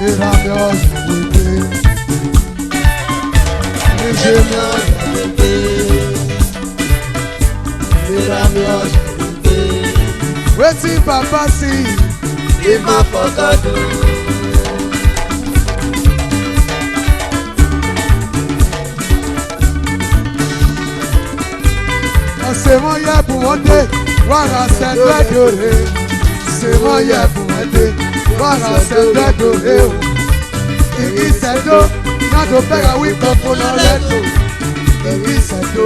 Ìra mi ọ̀yà wíwé. Níjẹ́ mi ọ̀yọ́ gbé. Ìlera mi ọ̀yọ́ gbé. Wetin Papa see, If I forgot to. ọ̀sẹ̀ wọn yẹ bù wọ́n dé, wàrà sẹ́ńdẹ̀ dòre. Ọ̀sẹ̀ wọn yẹ bù wọ́n dé, wàrà sẹ́ńdẹ̀ dòre o. Ìgì sẹ́ńdó, nàdó bẹ́gà wí pọ̀pọ̀ náà rẹ́dò. Ìgì sẹ́ńdó,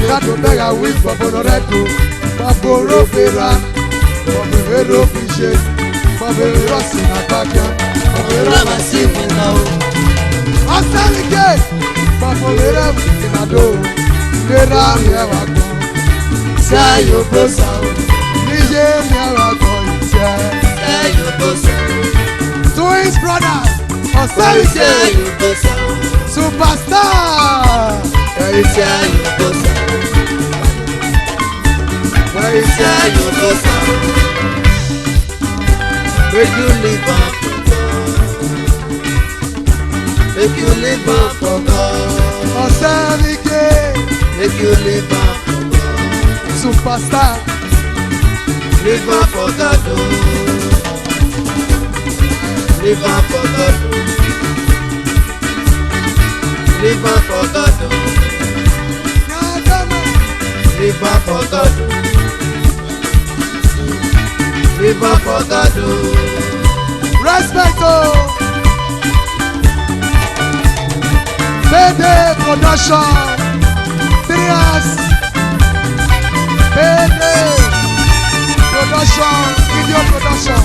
nàdó bẹ́gà wí pọ̀pọ̀ náà rẹ́dò. Pọ̀pọ̀ rófera, pọ̀pọ̀ èrò fi ṣe, pọ̀pọ̀ èrò sì nà kájà. Pọ̀pọ̀ èrò mà sí mi náà o. Ọ̀sẹ̀ mi ké, pọ̀pọ̀ èrò sì nà dó. Ìlera mi ẹ̀ wá gbọ́. Say you boss out. Níjẹ́ mi ẹ̀ wá gbọ́ ìtẹ́. Say you boss out. Twins brothers, ọ̀sẹ̀ mi ké. Say you boss out. Superstar. Say you boss out. Say you boss out. Make you live on for God. Make you live on for God. Ọ̀sẹ̀ mi ké. Make you live on for God. Superstar. Live on for God. Oh. Live on for God. Oh. Live on for God. Oh. Live on for God. Oh. Live on for God. Oh. Respect o. Payday production. 3 hours. Payday production. Video production.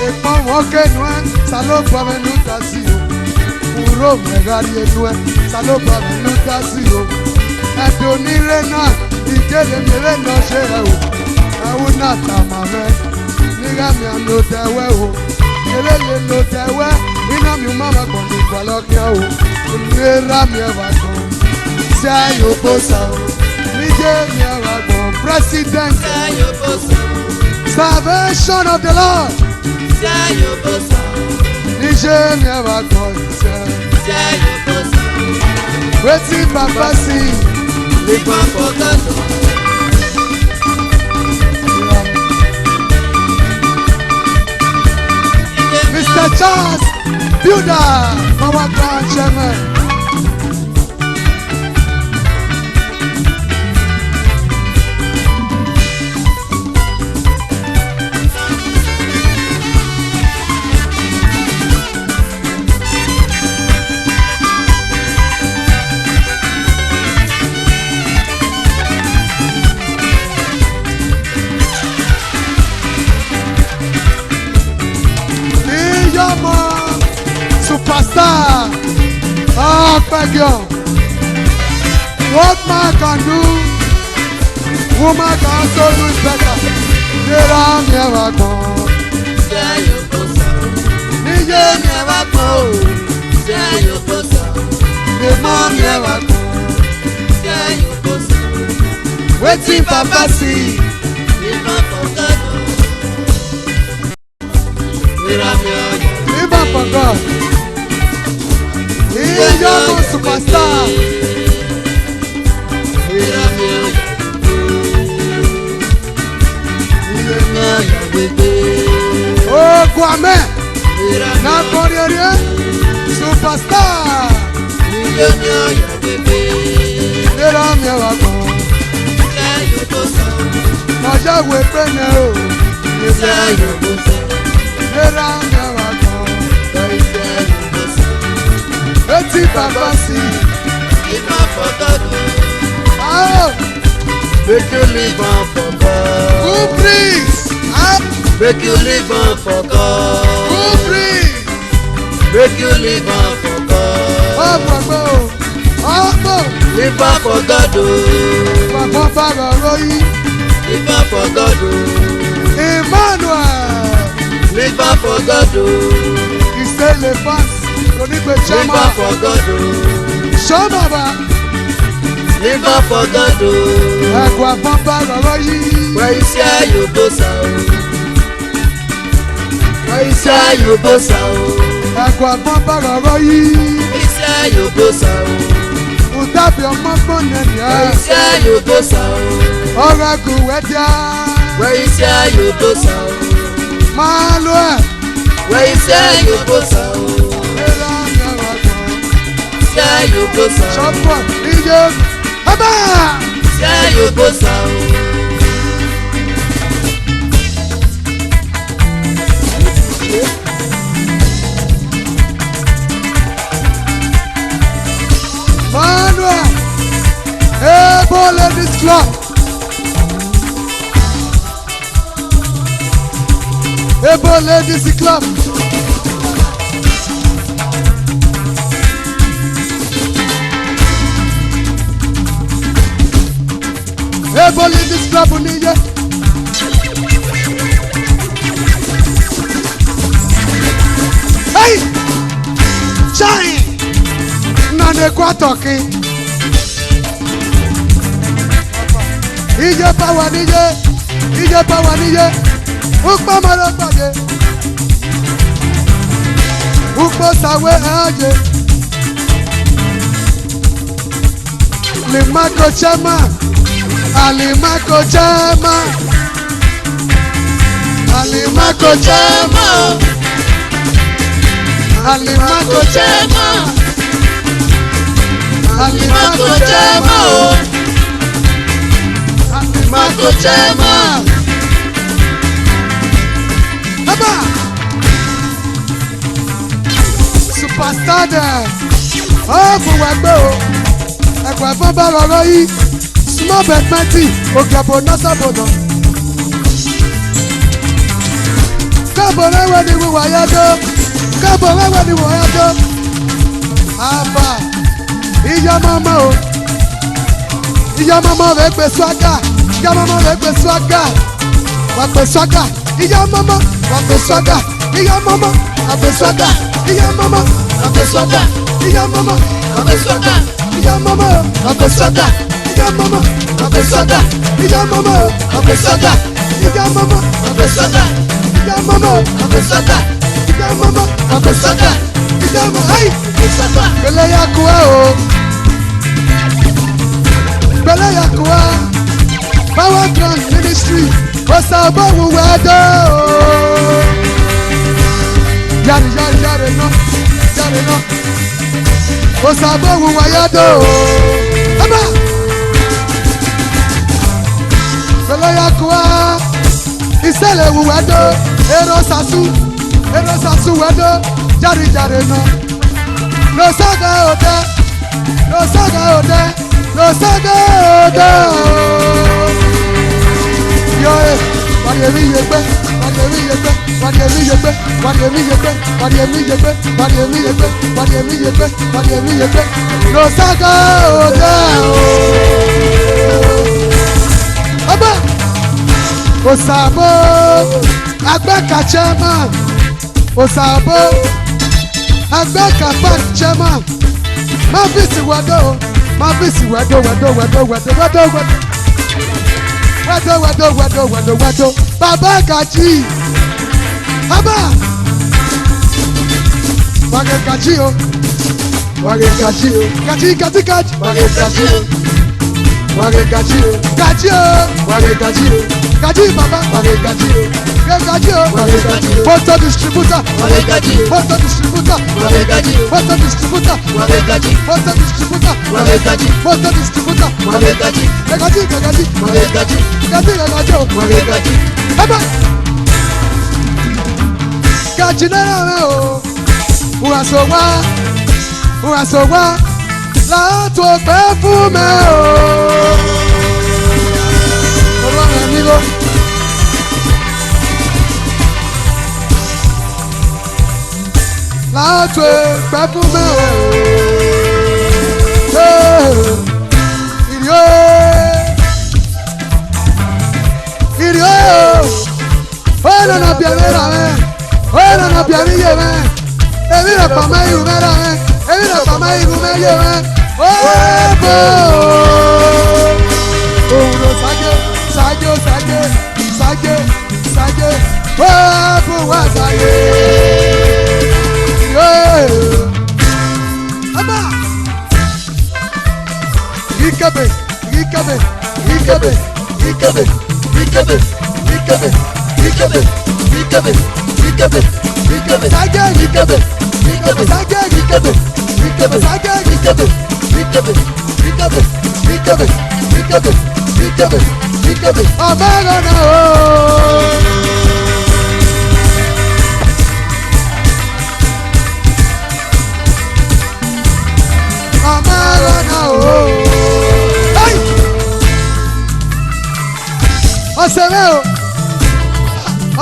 Ìpọ́n wọn kéènù ẹ́, ta ló gbọ́ mẹ́nu dá sí o. Kúrò mẹ́gàrí ẹnu ẹ́, ta ló gbọ́ mẹ́nu dá sí o. Ẹ̀dùn onírè náà, ìkéde mèrè náà ṣe ẹ̀ o. Ẹ̀wù náà tà màmẹ́, nígbà mi à ló tẹ̀wẹ́ o. Eléle ló tẹ̀wẹ́, iná mi má ma gbọ̀n ní ìgbàlọ́kẹ́ o. Ìlera mi ẹ̀ wá gbọ̀n, ṣé ayò bó sa o. Níjẹ́ mi ẹ̀ wá gbọ̀n, president. Say you boss out. Salvation of the Lord. Say you boss out. Níjẹ́ mi ẹ̀ wá gbọ̀n ìtẹ́. Say you boss out. Wetin Papa see. Live on for God. Oh. Mr. Charles Builder, our grand chairman. Iyọmọ superstar ọpẹgàn. What man can do, woman can also do it better. Yẹ́rọ mi ẹ̀ wá gbọ́n. Say you boss out. Níyẹ́ mi ẹ̀ wá gbọ́n o. Say you boss out. Èmọ́ mi ẹ̀ wá gbọ́n. Say you boss out. Wetin Papa see. Live on for God. Oh. Live on for God. Live up for God. Iyọmọ superstar. Live on for God. Ogun amẹ́. Na kórìírí superstar. Yẹ́rọ mi ẹ̀ wá gbọ́n. Ọjọ́ ìwé pẹ́ẹ́nẹ́ o. Yẹ́rọ mi ẹ̀ wá gbọ́n. Wetin Papa see. Oh, Make you live on for God. who breathes? Make you live on for Who God. breathes? Make you live on for God. Ọ̀pọ̀ ọ̀pọ̀ Live on for God. Oh. bàbá bàbá ròyìn. Live on for God. Oh. Emmanuel Live on for God. Oh. ìṣẹ̀lẹ̀ fans onígbè Live chairman. on for God. Oh. Ṣọ́bàbà Live on for God. Oh. ẹ̀kọ́ àpọ̀n bàbá ròyìn. Where you say you boss out. Where you say you boss out. Ẹ̀kọ́ àpọ̀n bàbá ròyìn. You say you go sound. Utabi ọmọ gbọ́nẹ̀ ni Where ẹ. you say you go sound. Ọ̀rọ̀ ẹ̀gùn wẹ́díà. Where you say you go sound. Máa lo ẹ̀. Where you say you go sound. Ẹ̀rọ ọ̀gẹ̀rọ̀ ọ̀gbọ̀n. Say you go sound. Ṣọ́pọ̀ iye. Ẹ̀bá. Say you go sound. Manuel. Ebo Ladies Club. Ebo Ladies Club. Ebo Ladies Club níye. Hey! Shine! Nane kwa talking. Ije power níye. Ukpo mara pàdé. Ukpo sawe aje. Limako chama. Alimako chama. Alimako chama. Alimako chama. Alimako chama. Alimako chama. Aba. Superstar dance. Oh, fún wa gbé o. Ẹ̀kọ́ ẹ̀fọn bá rọrọ yìí. Small but mighty. Ògàbò náà sábòdàn. Káàbọ̀ wẹ́wẹ́ ni wíwà yá tó. Káàbọ̀ wẹ́wẹ́ ni wíwà yá tó. Àbà. Ìyá mọ́mọ́ o. Ìyá mọ́mọ́ rẹ̀ gbé swaga. Ìyá mọ́mọ́ rẹ̀ gbé swaga. Wà gbé swaga. Ìyá mọ́mọ́ wà gbé swaga. Ìyá mọ́mọ́ wà gbé swaga. Ìyá mọ́mọ́ wà gbé swaga. Ìyá mọ́mọ́ wà gbé swaga. Ìyá mọ́mọ́ wà gbé swaga. Ìyá mọ́mọ́ wà gbé swaga. Ìyá mọ́mọ́ wà gbé swaga. Ìyá mọ́mọ́ wà gbé swaga. Ìyá mọ́mọ́ wà gbé swaga. Ìyá mọ́mọ́ wà gbé swaga. Ìyá mọ́mọ́ ayi. Gbẹlẹ ya kuwa o. Gbẹlẹ ya kuwa. Power Grand Ministry. Osabo wuwado. Yari no. Osabo wuwayado. Aba. Gbẹlẹ ya kuwa. Isele wuwado. Ero sasu wado. Jari no. No saga ode. Yo, wàdìẹ̀mí yẹgbẹ́. No saga ode o. Ọba. Osabo. Agbẹ́ka chairman. Osabo. Agbẹ́ka bank chairman. Mavisi wado. Baba Gaji. Aba. Wage Gaji o. Gaji. Gaji o. Gaji baba. Gaji o. Motor distributor. Motor distributor. Aba. Gaji náírà rẹ̀ o. Wàásù wá. Látò pẹ́ fún mẹ́ o. Ọlọ́run mi ló. Látò pẹ́ fún mẹ́ o. Ìrì o. Ó nana bìàmí rà mẹ́. Ó nana bìàmí yé mẹ́. Èmi rẹ̀ pàmò irú mẹ́ rà mẹ́. Èmi rẹ̀ pàmò irú mẹ́ yé mẹ́. Ó bò ó. Òun ló sáájú. Ó bò wá sáyé. Aba. Ikebe, Ikebe, Ikebe, Ikebe, Ikebe, Ikebe, Sage, Ikebe, Ikebe, Sage, Ikebe, Ikebe, Sage, Ikebe, Ikebe, Ikebe, Ikebe, Ikebe, Ikebe, Ikebe, Amagana o. Amagana o. Hey! Oseme o.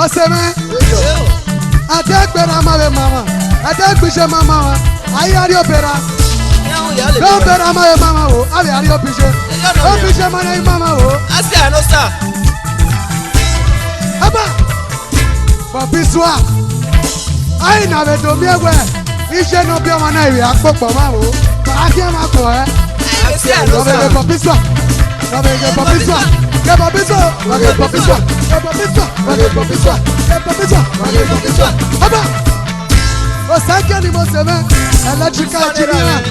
Oseme. Adegbera mama mama. Adegbise mama wa. Ayi ari opera. Don't better my mama o. Abi ari opise. Opise mana mama o. Asi ano sa. Aba. Papiswa. Ayi na be do mi ewe. Ise no bi ọmọ na iwe apopo ma o. Ba ki ma ko e. Asi ano sa. Papiswa. Ke papiswa. Ke papiswa. Ke papiswa. Ke papiswa. Ke papiswa. Ke papiswa. Ke papiswa. Aba. O sanke ni mo se me. Electrical engineer.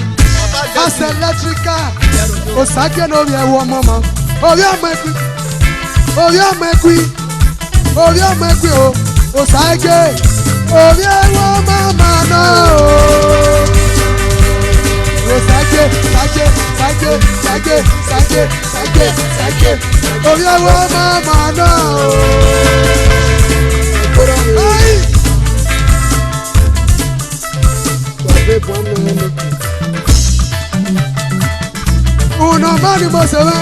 As electrical. O sanke no bi e wo mama. O bi ọmọ ekwi. O bi ọmọ ekwi. O bi ọmọ ekwi o. O sanke. O bi e wo mama no. O sanke, sanke, sanke, sanke, sanke, sanke, sanke. O bi e wo mama no. Ai. Uno mani mo se ve.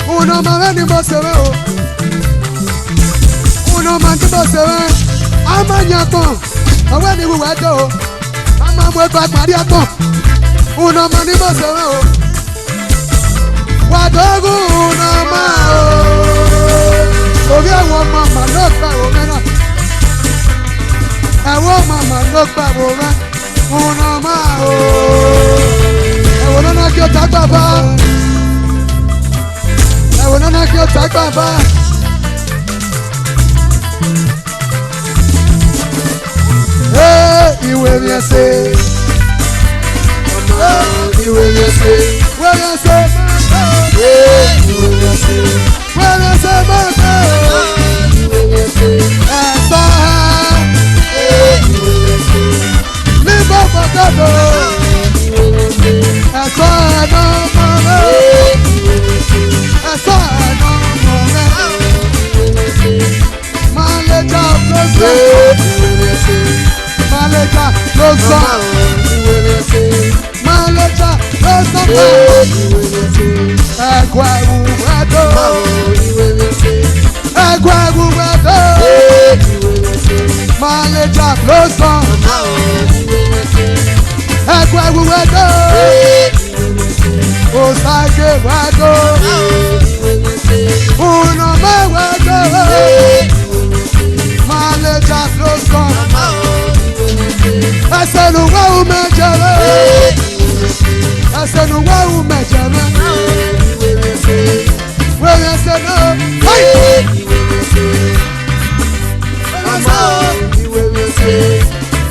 Uno mani mo se ve o. Uno mani mo se ve. Amanya kon. Awe ni wuwa do o. Ama mo gba pari akon. Uno mani mo se ve o. Wa dogu uno ma o. Obi awon mama lo gba o mena. Ẹ̀wọ̀n màmá ló gbà wò rẹ̀, ọ̀nà máa o. Ẹ̀wọ̀n náà kí o ta gbà bá. Ẹ̀wọ̀n náà kí o ta gbà bá. Ìwé mi ẹ̀ ṣe. Ìwé yẹn ṣe. Ìwé mi ẹ̀ ṣe. Ìwé yẹn ṣe. Ìwé mi ẹ̀ ṣe máa gbé. Ìwé yẹn ṣe. Ẹ̀sọ́ níbo fọ́tọ́dọ̀. Ẹ̀sọ́ ẹ̀nà ọmọ rẹ̀. Ẹ̀sọ́ ẹ̀nà ọmọ rẹ̀. Màlẹ́jà ló sọ. Màlẹ́jà ló sọ. Màlẹ́jà ló sọ. Ẹ̀gbọ́n ẹ̀wù ẹ̀dọ́. Ẹ̀gbọ́n ẹ̀wù ẹ̀dọ́. Màlẹ́jà ló sọ. Ẹ̀gbọ́n ẹ̀wù ẹ̀dọ́. Òsàgé ẹ̀dọ́. Uno mẹ́wàá ẹ̀dọ́. Màlẹ́jà ló sọ. Ẹsẹ̀ nu wẹ́wù mẹ́jẹ̀rẹ̀. Ẹsẹ̀ nu wẹ́wù mẹ́jẹ̀rẹ̀. Wẹ́wù ẹsẹ̀ náà.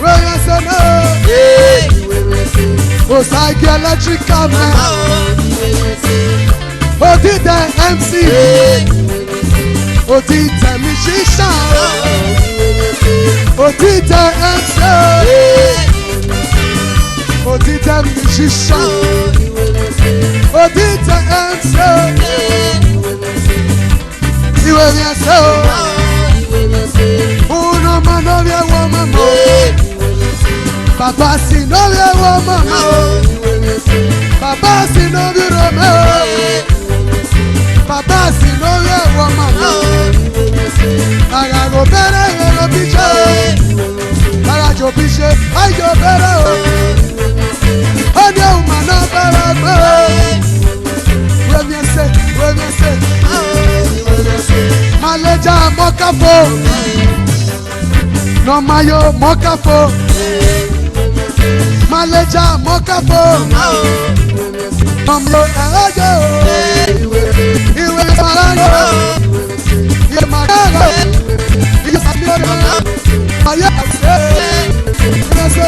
Wẹ́wù ẹsẹ̀ náà. Òsàgé electrical man. Òdìdẹ MC. Òdìdẹ musician. Òdìdẹ MC. Òdìdẹ musician. Òdìdẹ MC. Ìwé mi ẹsẹ̀ o. Uno ma novia wo mama. Papa si novia wo mama. Papa si novia Romeo. Papa si novia wo mama. Agago bere go biche. Agajo biche ayo bere o. Odio umana bere gbe. We mi se. Maleja mokafo. No mayo mokafo. Maleja mokafo. Mamlo arajo. Iwe marajo. Iwe marajo. Iwe marajo. Aye. Iwe se.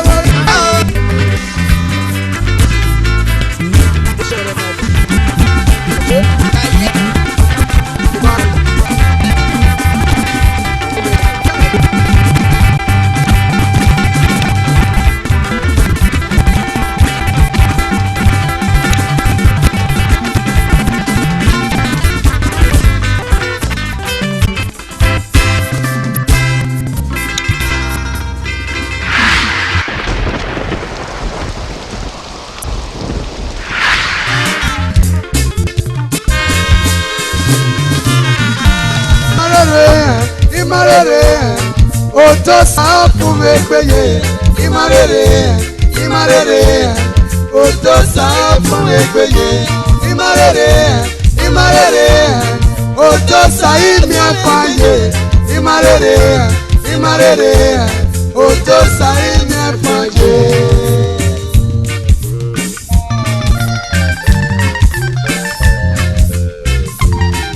imarere oto safu megbeye imarere imarere oto safu megbeye imarere imarere oto saimi afaye imarere imarere oto saimi afaye.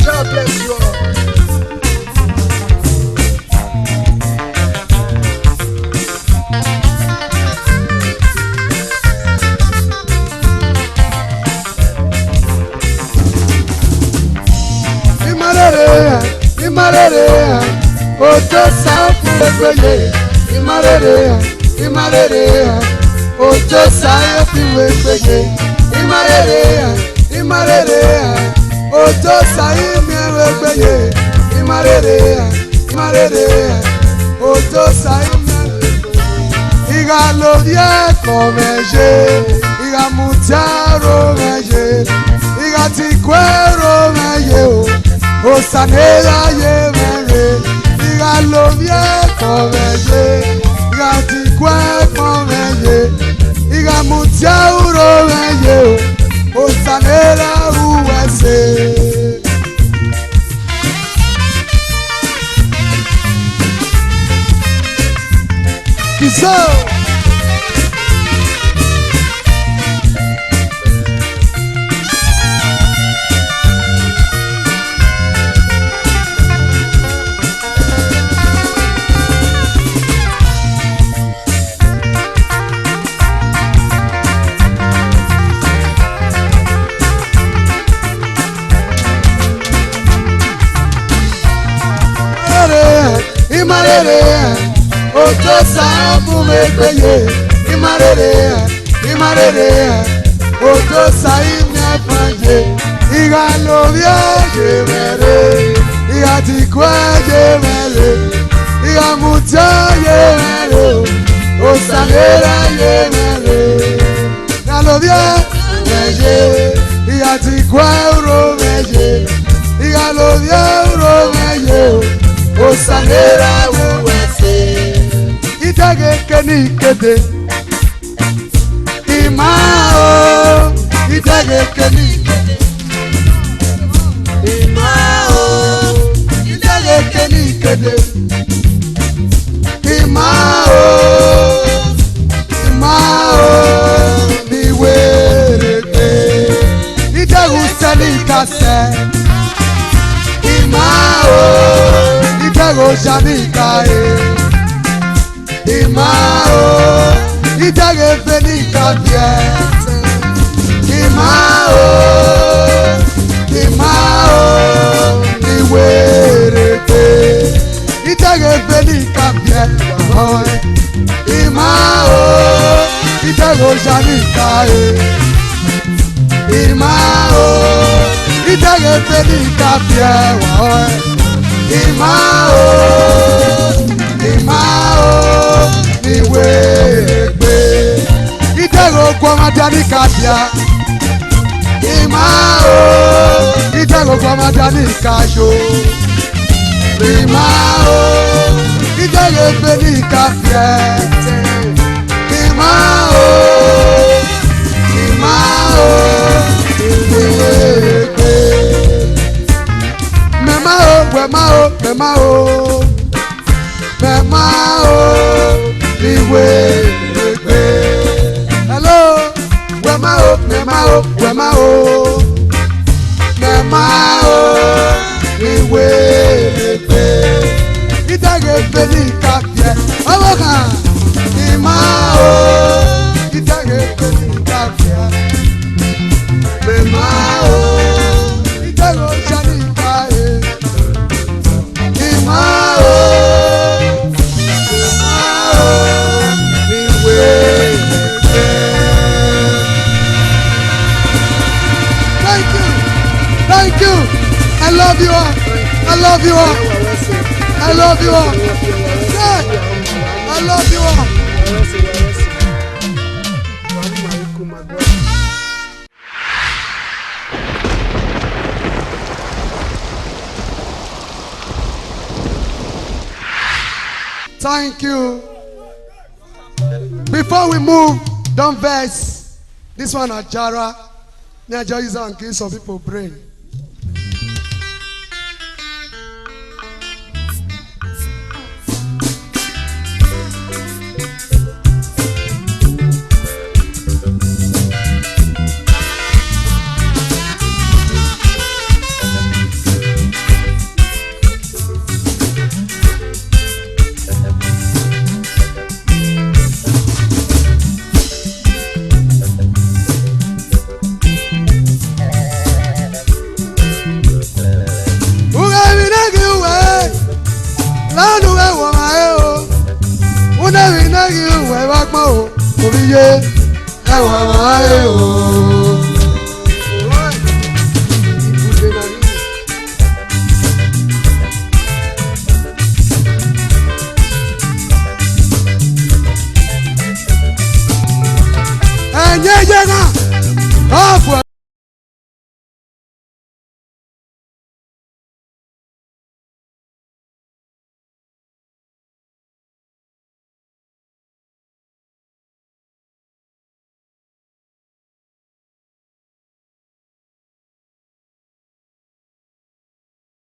God bless you all. Imarere, oto safu megbeye. Imarere, oto safu megbeye. Imarere, oto safu megbeye. Imarere, oto safu megbeye. Igalorie komeje, igamutiaro meje, igatikwero meje o. Osanera ye mere, igalomie komeje, igatikwe komeje, igamutia uro meje, osanera uwese. Kiso. Imarere, oto safu megbeye. Imarere, oto saimi afaye. Igalobia yemere, igatikwe yemere, igamutia yemere, osanera yemere. Igalobia meje, igatikwe uro meje, igalobia uro meje. Osanera uwese. Itage kenikede. Imao. Itage kenikede. Imao. Itage kenikede. Imao. Niwerete. Itage usanikase. Imao. Itego Janikae Imao Itage Fenika Fiete Imao Iwerete Itage Fenika Fiete Imao Itego Janikae Imao Itage Fenika Fiete Imao, niwegbe. Itego kwa madani kabia. Imao, itego kwa madani kajo. Imao, itego feni kafiete. Imao, niwegbe. Memao, niwegbe. Hello, memao, niwegbe. Itage feli kapie, awoka. Imao, itage feli kapie. Memao, itage shani kae. Thank you. I love you all. I love you all. I love you all. Good. I love you all. Thank you. Before we move, don't vex. This one at Jara. Now just use it and kill some people brain.